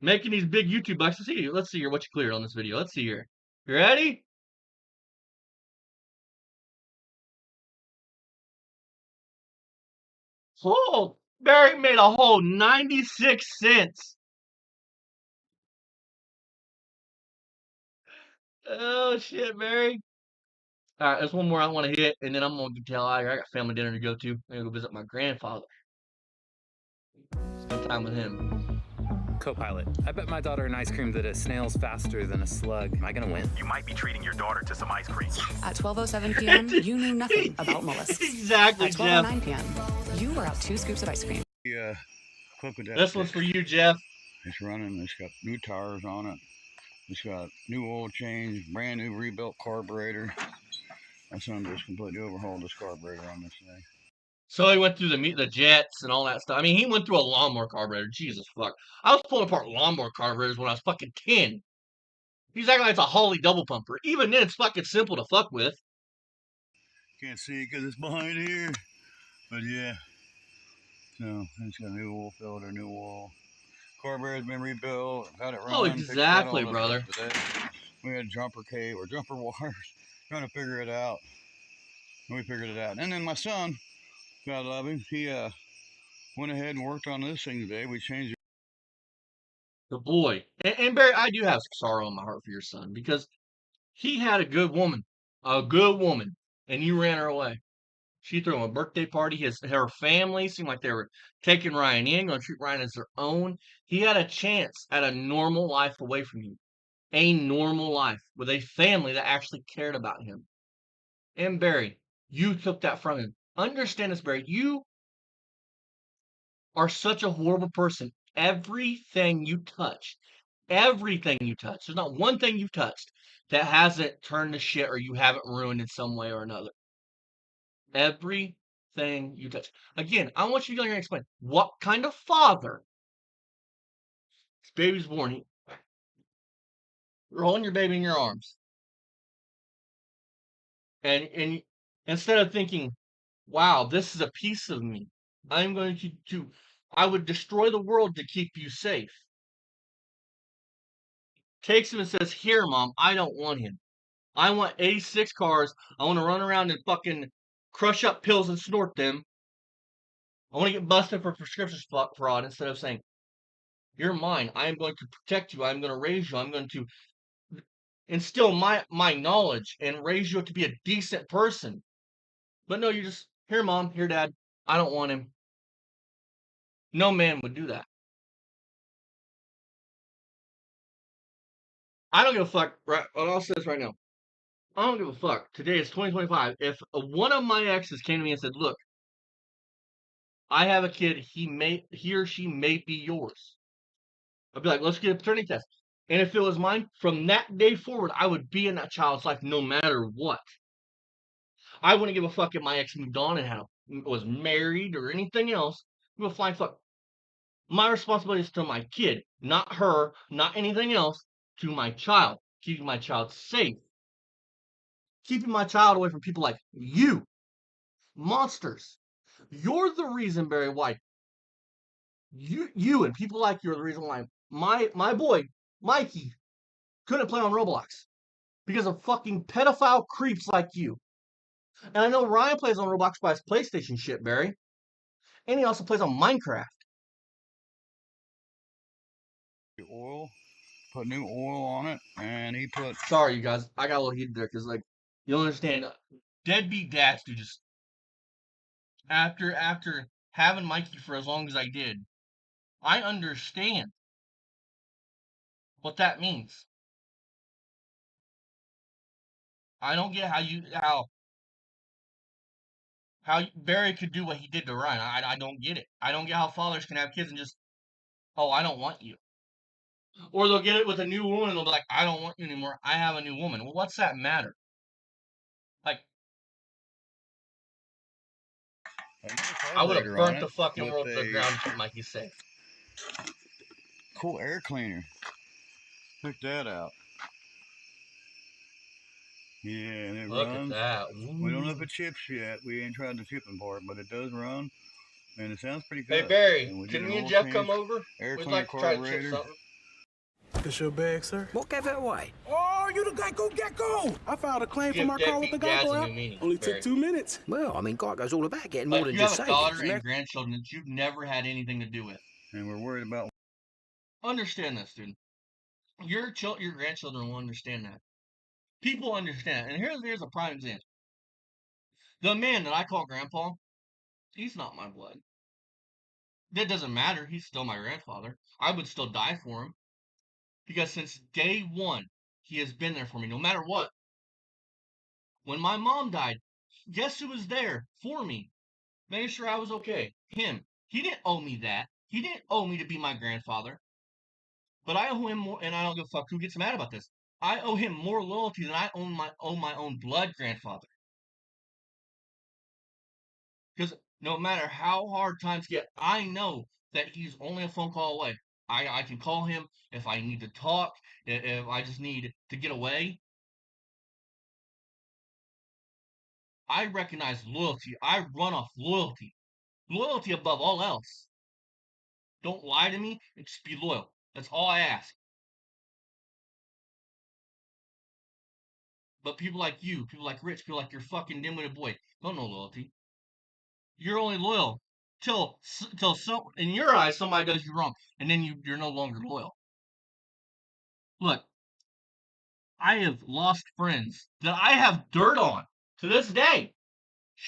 Making these big YouTube bucks. Let's see here what you cleared on this video. Let's see here. You ready? Oh, Barry made a whole 96 cents. Oh shit, Barry. All right, there's one more I want to hit, and then I'm gonna tell I got family dinner to go to. I'm gonna go visit my grandfather. Spend time with him. Co-pilot, I bet my daughter an ice cream that a snail's faster than a slug. Am I gonna win? You might be treating your daughter to some ice cream. At 12:07 p.m., you knew nothing about mollusks. Exactly, At Jeff. 12:09 p.m., you were out 2 scoops of ice cream. Yeah, This one's for you, Jeff. It's running. It's got new tires on it. It's got new oil change, brand new rebuilt carburetor. My son just completely overhauled this carburetor on this thing. So he went through the jets and all that stuff. I mean, he went through a lawnmower carburetor. Jesus fuck. I was pulling apart lawnmower carburetors when I was fucking 10. He's acting like it's a Holly double pumper. Even then, it's fucking simple to fuck with. Can't see it because it's behind here. But yeah. So, it's got a new oil filter, new oil. Carburetor's been rebuilt. Got it running. Oh, exactly, brother. We had jumper cable or jumper wires. Trying to figure it out. And we figured it out. And then my son, God love him, he went ahead and worked on this thing today. We changed it. The boy. And Barry, I do have sorrow in my heart for your son because he had a good woman, and you ran her away. She threw him a birthday party. Her family seemed like they were taking Ryan in, going to treat Ryan as their own. He had a chance at a normal life away from you, a normal life with a family that actually cared about him. And Barry, you took that from him. Understand this, Barry. You are such a horrible person. Everything you touch, there's not one thing you've touched that hasn't turned to shit or you haven't ruined in some way or another. Everything you touch. Again, I want you to go here and explain what kind of father. This baby's born. You're holding your baby in your arms. And instead of thinking, wow, this is a piece of me. I'm going I would destroy the world to keep you safe. Takes him and says, here, Mom, I don't want him. I want 86 cars. I want to run around and fucking crush up pills and snort them. I want to get busted for prescription fraud instead of saying, you're mine. I am going to protect you. I'm going to raise you. I'm going to instill my knowledge and raise you to be a decent person. But no, you're just, here, Mom, here, Dad. I don't want him. No man would do that. I don't give a fuck. Right, I'll say this right now. I don't give a fuck. Today is 2025. If one of my exes came to me and said, look, I have a kid, he or she may be yours. I'd be like, let's get a paternity test. And if it was mine, from that day forward, I would be in that child's life no matter what. I wouldn't give a fuck if my ex moved on and was married or anything else. Give a flying fuck. My responsibility is to my kid, not her, not anything else, to my child. Keeping my child safe. Keeping my child away from people like you. Monsters. You're the reason, Barry, why you and people like you are the reason why my boy, Mikey, couldn't play on Roblox. Because of fucking pedophile creeps like you. And I know Ryan plays on Roblox by his PlayStation shit, Barry. And he also plays on Minecraft. The oil, put new oil on it, and he put. Sorry, you guys. I got a little heated there because, like, you don't understand. Deadbeat dads do just after having Mikey for as long as I did. I understand what that means. I don't get how Barry could do what he did to Ryan. I don't get it. I don't get how fathers can have kids and just, oh, I don't want you. Or they'll get it with a new woman and they'll be like, I don't want you anymore. I have a new woman. Well, what's that matter? Like, I would have burnt the fucking world to the ground to keep Mikey safe. Cool air cleaner. Check that out. Yeah, and it Look runs. at that. Ooh. We don't know if it chips yet. We ain't tried the chipping part, but it does run, and it sounds pretty good. Hey Barry, And can me and Jeff come over? Air We'd cleaner like to try to chip carburetor. something. This your bag, sir? What gave it away? Oh, you the Geico Gecko! I filed a claim for my car with the Geico app. Only took 2 minutes. Well, I mean, Geico's all about getting more Like, than you just have a savings. daughter and grandchildren that you've never had anything to do with. And we're worried about. Understand this, dude. Your grandchildren will understand that. People understand. And here's a prime example. The man that I call Grandpa, he's not my blood. That doesn't matter. He's still my grandfather. I would still die for him. Because since day one, he has been there for me, no matter what. When my mom died, guess who was there for me? Making sure I was okay. Him. He didn't owe me that. He didn't owe me to be my grandfather. But I owe him more, and I don't give a fuck who gets mad about this. I owe him more loyalty than I owe my own blood grandfather. Because no matter how hard times get, I know that he's only a phone call away. I can call him if I need to talk, if I just need to get away. I recognize loyalty. I run off loyalty. Loyalty above all else. Don't lie to me and just be loyal. That's all I ask. But people like you, people like Rich, people like your fucking dim-witted boy, don't know loyalty. You're only loyal till in your eyes somebody does you wrong, and then you're no longer loyal. Look, I have lost friends that I have dirt on to this day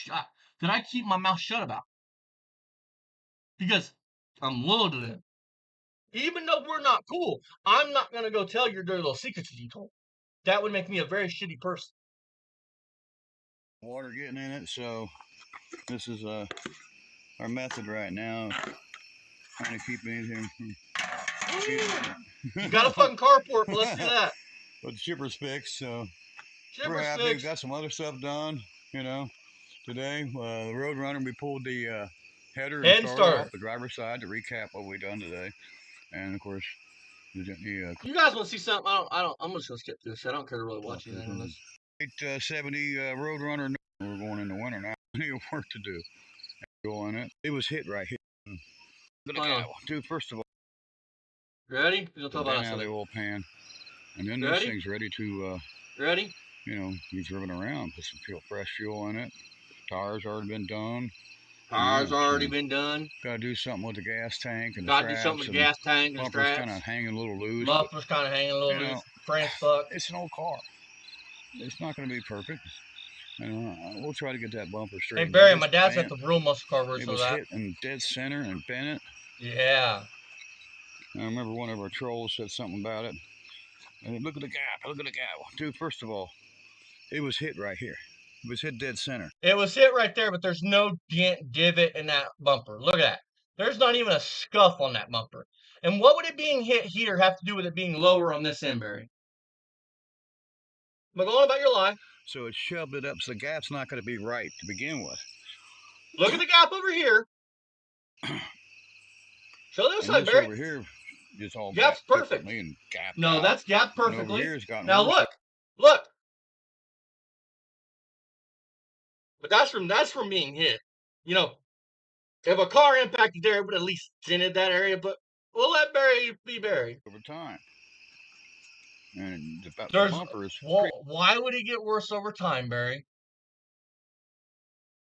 that I keep my mouth shut about because I'm loyal to them. Even though we're not cool, I'm not gonna go tell your dirty little secrets that you told. That would make me a very shitty person. Water getting in it, so this is our method right now. Trying to keep anything from. You got a fucking carport, let's do that. But the chipper's fixed, so Chipper's we're happy. fixed. We've got some other stuff done, today. The Roadrunner, we pulled the header and starter off the driver's side to recap what we done today. And of course, you guys want to see something? I'm just gonna skip this. I don't care to really watch anything on this. 870 Roadrunner. We're going into winter now. Plenty of work to do. Go on it. It was hit right here. Dude, first of all, ready? We'll talk about the oil pan, and then this thing's ready to. Ready? Be driven around. Put some fresh fuel in it. Tires already been done. Tires already been done. Got to do something with the gas tank and Got to do something with the gas tank and the straps. Bumper's kind of hanging a little loose. Bumper's kind of hanging a little loose. French fuck. It's an old car. It's not going to be perfect. We'll try to get that bumper straight. Hey Barry, my dad's got the real muscle car version of that. It was hit in dead center and bent it. Yeah. I remember one of our trolls said something about it. And look at the gap. Look at the gap. Dude, first of all, it was hit right here. It was hit dead center. It was hit right there, but there's no dent, divot in that bumper. Look at that. There's not even a scuff on that bumper. And what would it being hit here have to do with it being lower on this end, Barry? But go on about your life. So it shoved it up, so the gap's not going to be right to begin with. Look at the gap over here. Show this side, Barry. Over here, it's all gap's perfect. And gapped no, out. That's gapped perfectly. Now look. But that's from being hit. If a car impacted there, it would at least dented that area. But we'll let Barry be Barry. Over time. And the bumper is... Why would it get worse over time, Barry?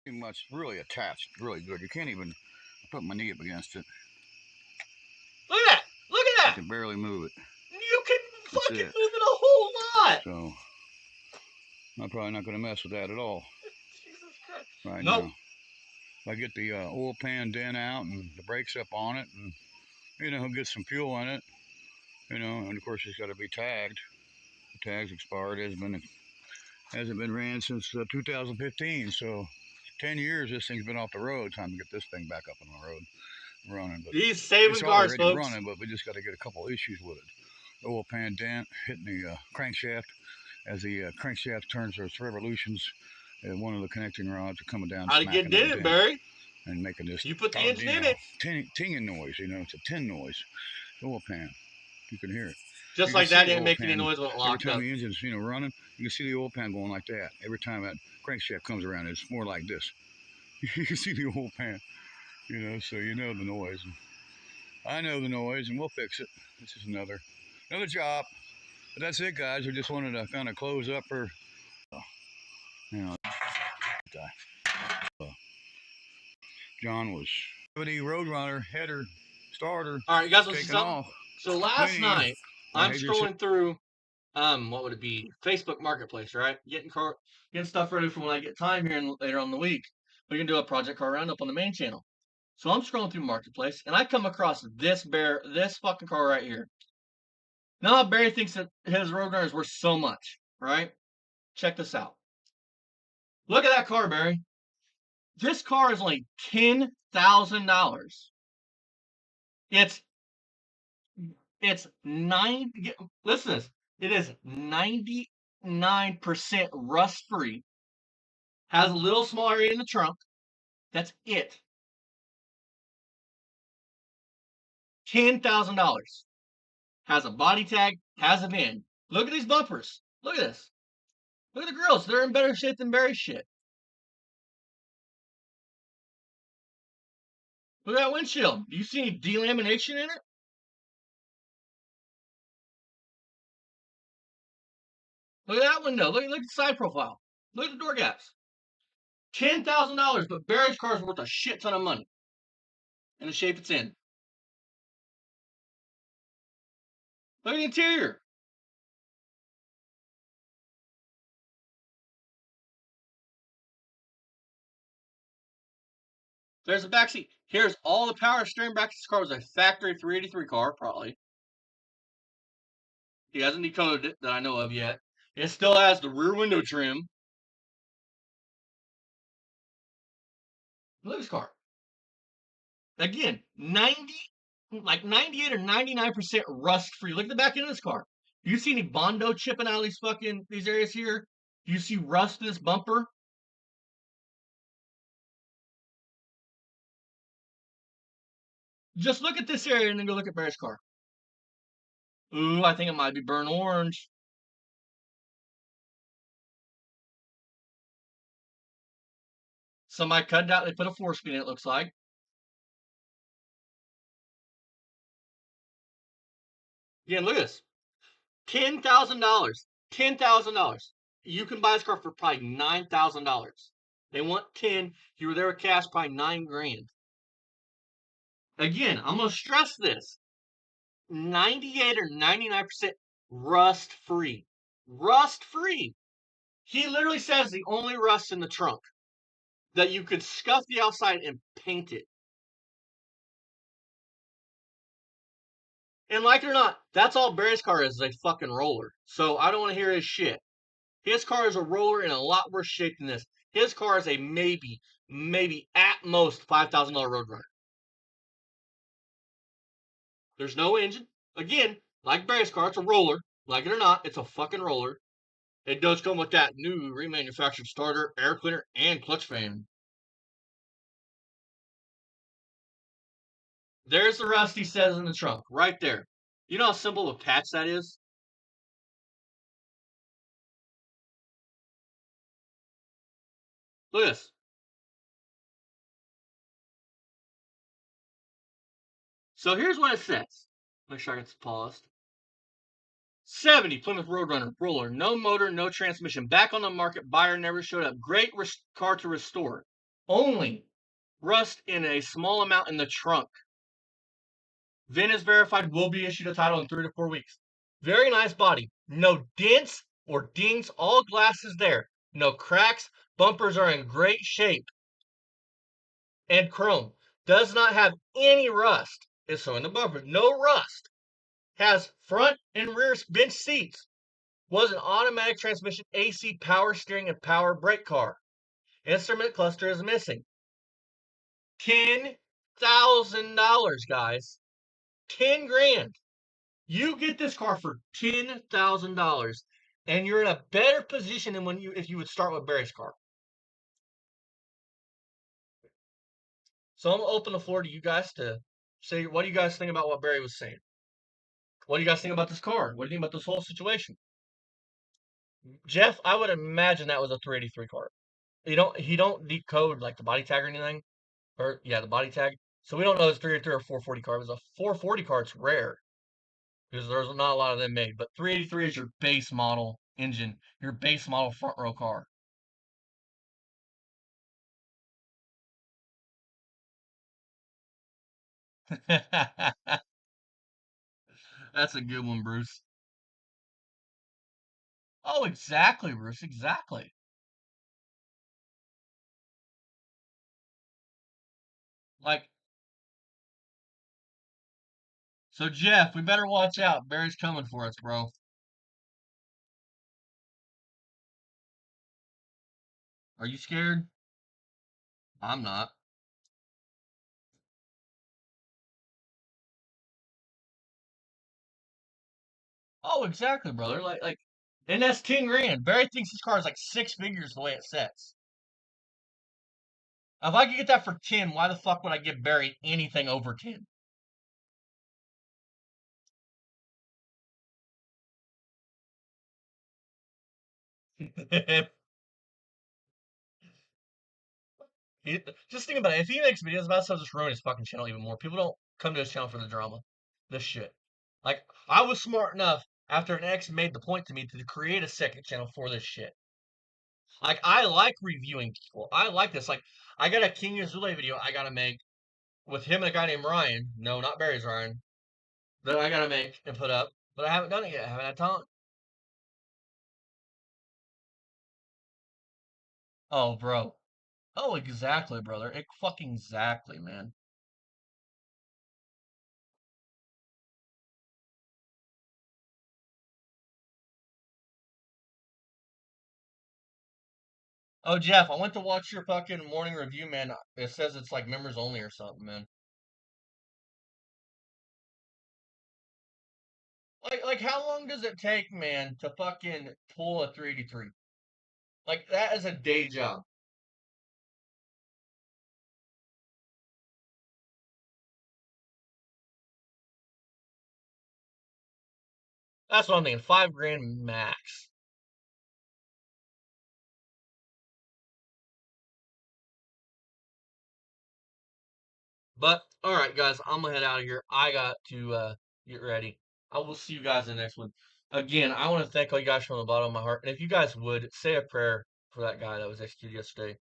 pretty much really attached, really good. You can't even put my knee up against it. Look at that! Look at I that! can barely move it. You can That's fucking it. move it a whole lot! So I'm probably not going to mess with that at all Jesus Christ. right Nope. now. I get the oil pan dent out and the brakes up on it, and get some fuel in it, and of course it's got to be tagged. The tag's expired. Hasn't been ran since 2015, so 10 years this thing's been off the road. Time to get this thing back up on the road running. But He's saving it's cars, already folks. running, but we just got to get a couple issues with it. The oil pan dent hitting the crankshaft as the crankshaft turns its revolutions. One of the connecting rods are coming down. How to get in it, Barry? And making this. You put the engine in it. Tinging noise, it's a tin noise. The oil pan, you can hear it. Just like that didn't make any noise when it locked up. Every time the engine's running, you can see the oil pan going like that. Every time that crankshaft comes around, it's more like this. You can see the oil pan, so you know the noise. I know the noise, and we'll fix it. This is another job. But that's it, guys. We just wanted to kind of close up for, John was the Roadrunner header starter. All right, you guys want to see taking something? off. So last Cleaning. night, I'm Hey, scrolling through, what would it be? Facebook Marketplace, right? Getting stuff ready for when I get time here later on in the week. We can do a project car roundup on the main channel. So I'm scrolling through Marketplace, and I come across this fucking car right here. Now Barry thinks that his Roadrunner is worth so much, right? Check this out. Look at that car, Barry. This car is only $10,000. It's listen to this. It is 99% rust free. Has a little small area in the trunk. That's it. $10,000. Has a body tag, has a VIN. Look at these bumpers. Look at this. Look at the grills. They're in better shape than Barry's shit. Look at that windshield. Do you see any delamination in it? Look at that window. Look at the side profile. Look at the door gaps. $10,000, but Barry's car is worth a shit ton of money. In the shape it's in. Look at the interior. There's the back seat. Here's all the power steering back. This car was a factory 383 car, probably. He hasn't decoded it that I know of yet. It still has the rear window trim. Look at this car. Again, 98 or 99% rust free. Look at the back end of this car. Do you see any Bondo chipping out of these areas here? Do you see rust in this bumper? Just look at this area and then go look at Barry's car. Ooh, I think it might be burnt orange. Somebody cut it out. They put a 4-speed in it, looks like. Again, look at this. $10,000. $10,000. You can buy this car for probably $9,000. They want 10. You were there with cash, probably $9,000. Again, I'm gonna stress this: 98 or 99% rust free. Rust free. He literally says the only rust in the trunk that you could scuff the outside and paint it. And like it or not, that's all Barry's car is a fucking roller. So I don't want to hear his shit. His car is a roller in a lot worse shape than this. His car is a maybe at most $5,000 Roadrunner. There's no engine. Again, like Barry's car, it's a roller. Like it or not, it's a fucking roller. It does come with that new remanufactured starter, air cleaner, and clutch fan. There's the rust he says in the trunk, right there. You know how simple of a patch that is? Look at this. So here's what it says. Make sure I get this paused. 70 Plymouth Roadrunner roller, no motor, no transmission, back on the market. Buyer never showed up. Great car to restore. Only rust in a small amount in the trunk. VIN is verified, will be issued a title in 3 to 4 weeks. Very nice body. No dents or dings. All glass is there. No cracks. Bumpers are in great shape. And chrome. Does not have any rust. It's so in the bumper. No rust. Has front and rear bench seats. Was an automatic transmission, AC, power steering, and power brake car. Instrument cluster is missing. $10,000, guys. 10 grand. You get this car for $10,000, and you're in a better position than if you would start with Barry's car. So I'm gonna open the floor to you guys to say, what do you guys think about what Barry was saying? What do you guys think about this car? What do you think about this whole situation? Jeff, I would imagine that was a 383 car. He don't decode like the body tag or anything, or yeah, the body tag. So we don't know if it's 383 or 440 car. If it's a 440 car, it's rare because there's not a lot of them made. But 383 is your base model engine, your base model front row car. That's a good one, Bruce. Oh, exactly, Bruce. Exactly. Like, so Jeff, we better watch out. Barry's coming for us, bro. Are you scared? I'm not. Oh, exactly, brother. And that's 10 grand. Barry thinks his car is like 6 figures the way it sets. If I could get that for 10, why the fuck would I give Barry anything over 10? Just think about it. If he makes videos about stuff, just ruin his fucking channel even more. People don't come to his channel for the drama. This shit. Like, I was smart enough after an ex made the point to me to create a second channel for this shit. Like, I like reviewing people. I like this. Like, I got a King Azule video I gotta make with him and a guy named Ryan. No, not Barry's Ryan. That I gotta make and put up. But I haven't done it yet. I haven't had time. Oh, bro. Oh, exactly, brother. Fucking exactly, man. Oh, Jeff, I went to watch your fucking morning review, man. It says it's like members only or something, man. Like how long does it take, man, to fucking pull a 383? Like that is a day job. That's what I'm thinking. 5 grand max. But all right, guys, I'm gonna head out of here. I got to get ready. I will see you guys in the next one. Again, I want to thank all you guys from the bottom of my heart. And if you guys would say a prayer for that guy that was executed yesterday.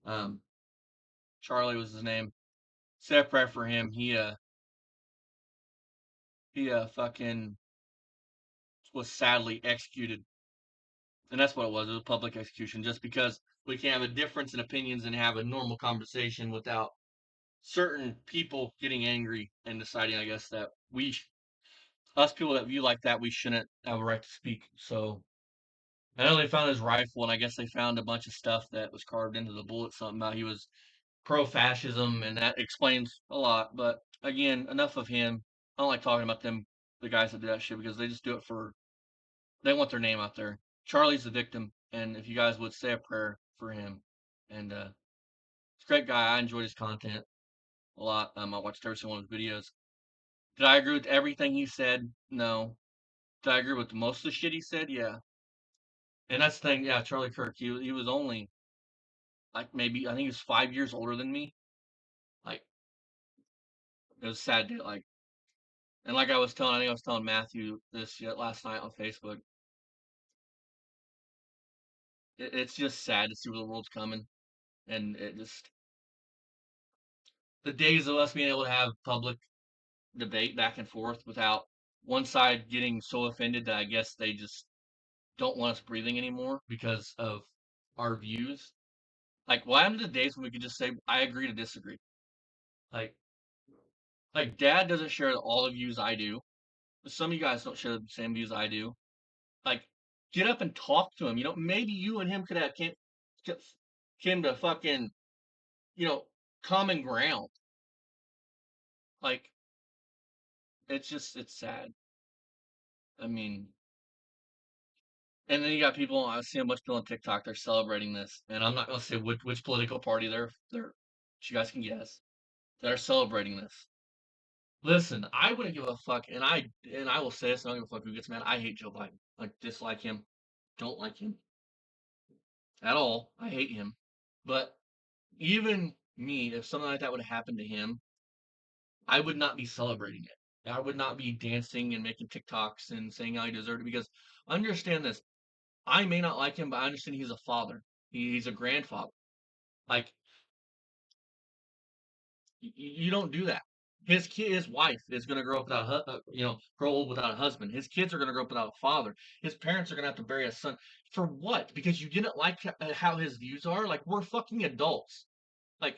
Um, Charlie was his name. Say a prayer for him. He fucking was sadly executed. And that's what it was. It was public execution. Just because we can have a difference in opinions and have a normal conversation without certain people getting angry and deciding, I guess, that us people that view like that, we shouldn't have a right to speak. So I know they found his rifle, and I guess they found a bunch of stuff that was carved into the bullet, something about he was pro-fascism, and that explains a lot. But again, enough of him. I don't like talking about them, the guys that do that shit, because they just do it they want their name out there. Charlie's the victim, and if you guys would say a prayer for him, and he's a great guy. I enjoyed his content a lot. I watched every single one of his videos. Did I agree with everything he said? No. Did I agree with most of the shit he said? Yeah. And that's the thing. Yeah, Charlie Kirk. He was only like maybe I think he was 5 years older than me. Like it was sad to like. And like I think I was telling Matthew this last night on Facebook. It's just sad to see where the world's coming, and it just the days of us being able to have public debate back and forth without one side getting so offended that I guess they just don't want us breathing anymore because of our views. Like, why happened to the days when we could just say, I agree to disagree? Like, dad doesn't share all the views I do. Some of you guys don't share the same views I do. Like, get up and talk to him. Maybe you and him could have came to fucking, common ground. Like, it's sad. I mean, and then you got people. I see a bunch of people on TikTok. They're celebrating this, and I'm not gonna say which political party they're. You guys can guess. That are celebrating this. Listen, I wouldn't give a fuck, and I will say this. And I don't give a fuck who gets mad. I hate Joe Biden. Like, dislike him. Don't like him at all. I hate him. But even me, if something like that would have happened to him, I would not be celebrating it. I would not be dancing and making TikToks and saying how he deserved it because understand this. I may not like him, but I understand he's a father. He's a grandfather. Like, you don't do that. His wife is going to grow up without grow old without a husband. His kids are going to grow up without a father. His parents are going to have to bury a son. For what? Because you didn't like how his views are? Like, we're fucking adults. Like,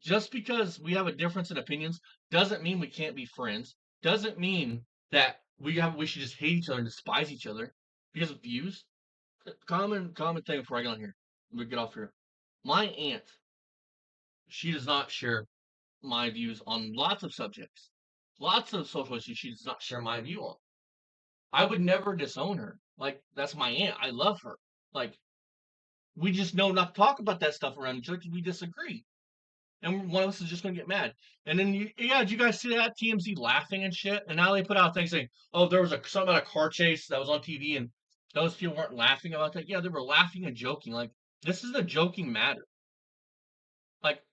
just because we have a difference in opinions doesn't mean we can't be friends. Doesn't mean that we should just hate each other and despise each other because of views. Common thing before I get on here. Let me get off here. My aunt, she does not share my views on lots of subjects. Lots of social issues she does not share my view on. I would never disown her. Like, that's my aunt. I love her. Like, we just know not to talk about that stuff around each other because we disagree. And one of us is just gonna get mad. And then did you guys see that TMZ laughing and shit? And now they put out things saying, "Oh, there was something about a car chase that was on TV, and those people weren't laughing about that." Yeah, they were laughing and joking. Like, this is a joking matter. Like,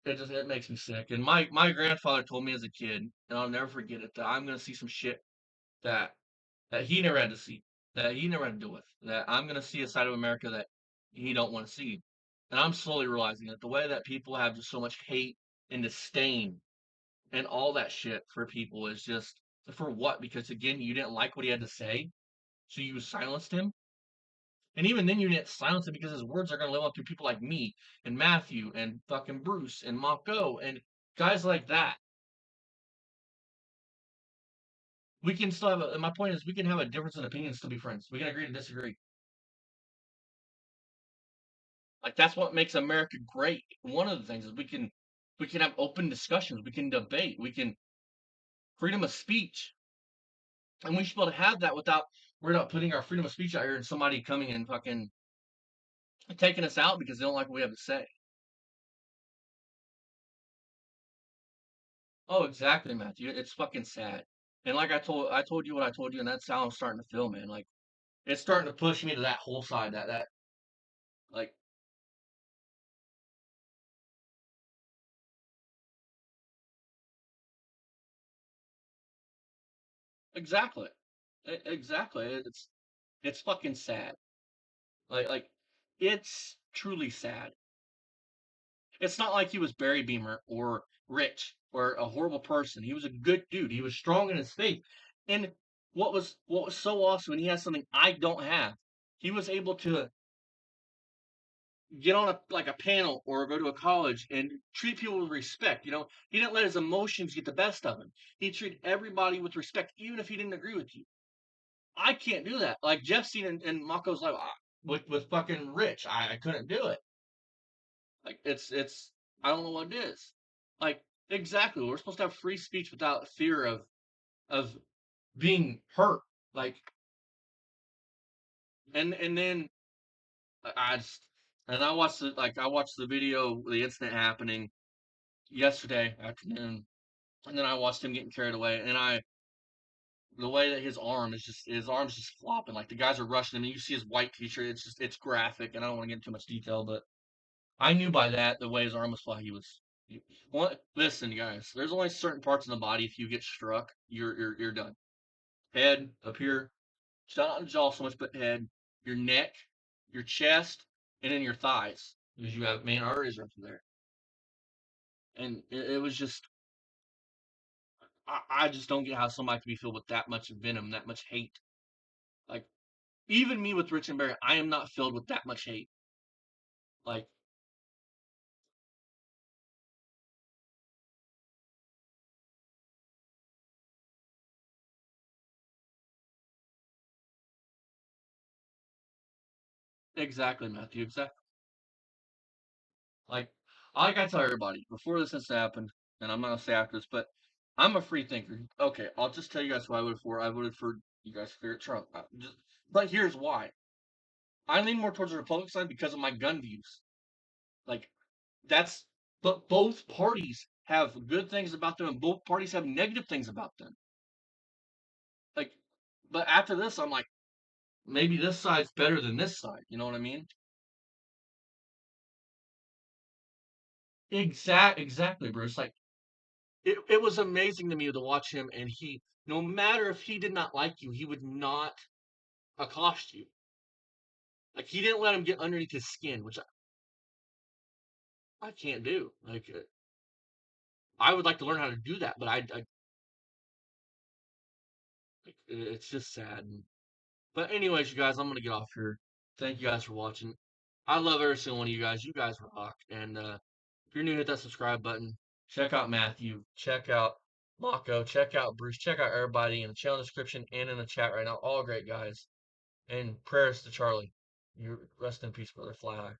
it makes me sick. And my grandfather told me as a kid, and I'll never forget it, that I'm gonna see some shit that he never had to see, that he never had to deal with, that I'm gonna see a side of America that he don't want to see. And I'm slowly realizing that the way that people have just so much hate and disdain and all that shit for people is just for what? Because again, you didn't like what he had to say, so you silenced him. And even then, you didn't silence him because his words are going to live on through people like me and Matthew and fucking Bruce and Mako and guys like that. We can still have and my point is we can have a difference in opinion and still be friends. We can agree to disagree. Like, that's what makes America great. One of the things is we can have open discussions, we can debate, we can freedom of speech. And we should be able to have that without we're not putting our freedom of speech out here and somebody coming and fucking taking us out because they don't like what we have to say. Oh, exactly, Matthew. It's fucking sad. And like I told you what I told you, and that's how I'm starting to feel, man. Like, it's starting to push me to that whole side, that like exactly. Exactly. It's fucking sad. Like it's truly sad. It's not like he was Barry Beamer or rich or a horrible person. He was a good dude. He was strong in his faith. And what was so awesome, and he has something I don't have. He was able to get on a panel or go to a college and treat people with respect. He didn't let his emotions get the best of him. He treated everybody with respect, even if he didn't agree with you. I can't do that. Like Jeff seen in Mako's life with fucking Rich, I couldn't do it. Like, it's I don't know what it is. Like, exactly, we're supposed to have free speech without fear of being hurt. Like, and then I just and I watched the video, the incident happening yesterday afternoon, and then I watched him getting carried away, and the way that his arm's just flopping, like the guys are rushing him, and you see his white t-shirt, it's graphic, and I don't want to get into too much detail, but I knew by that the way his arm was flat, listen, guys, there's only certain parts in the body if you get struck, you're done. Head up here, not the jaw so much, but head, your neck, your chest, and then your thighs, because you have main arteries right there. And it was just, I just don't get how somebody can be filled with that much venom, that much hate. Like, even me with Rich and Barry, I am not filled with that much hate. Like, exactly, Matthew, exactly. Like I tell everybody, before this incident happened, and I'm not gonna say after this, but I'm a free thinker. Okay, I'll just tell you guys who I voted for. I voted for you guys favorite Trump. But here's why. I lean more towards the Republican side because of my gun views. Like that's but both parties have good things about them and both parties have negative things about them. Like but after this I'm like maybe this side's better than this side, you know what I mean? Exactly, Bruce. Like it was amazing to me to watch him and he no matter if he did not like you, he would not accost you. Like he didn't let him get underneath his skin, which I can't do. Like I would like to learn how to do that, but it's just sad. But anyways, you guys, I'm gonna get off here. Thank you guys for watching. I love every single one of you guys. You guys rock. And if you're new, hit that subscribe button. Check out Matthew. Check out Mako. Check out Bruce. Check out everybody in the channel description and in the chat right now. All great guys. And prayers to Charlie. You rest in peace, brother. Fly high.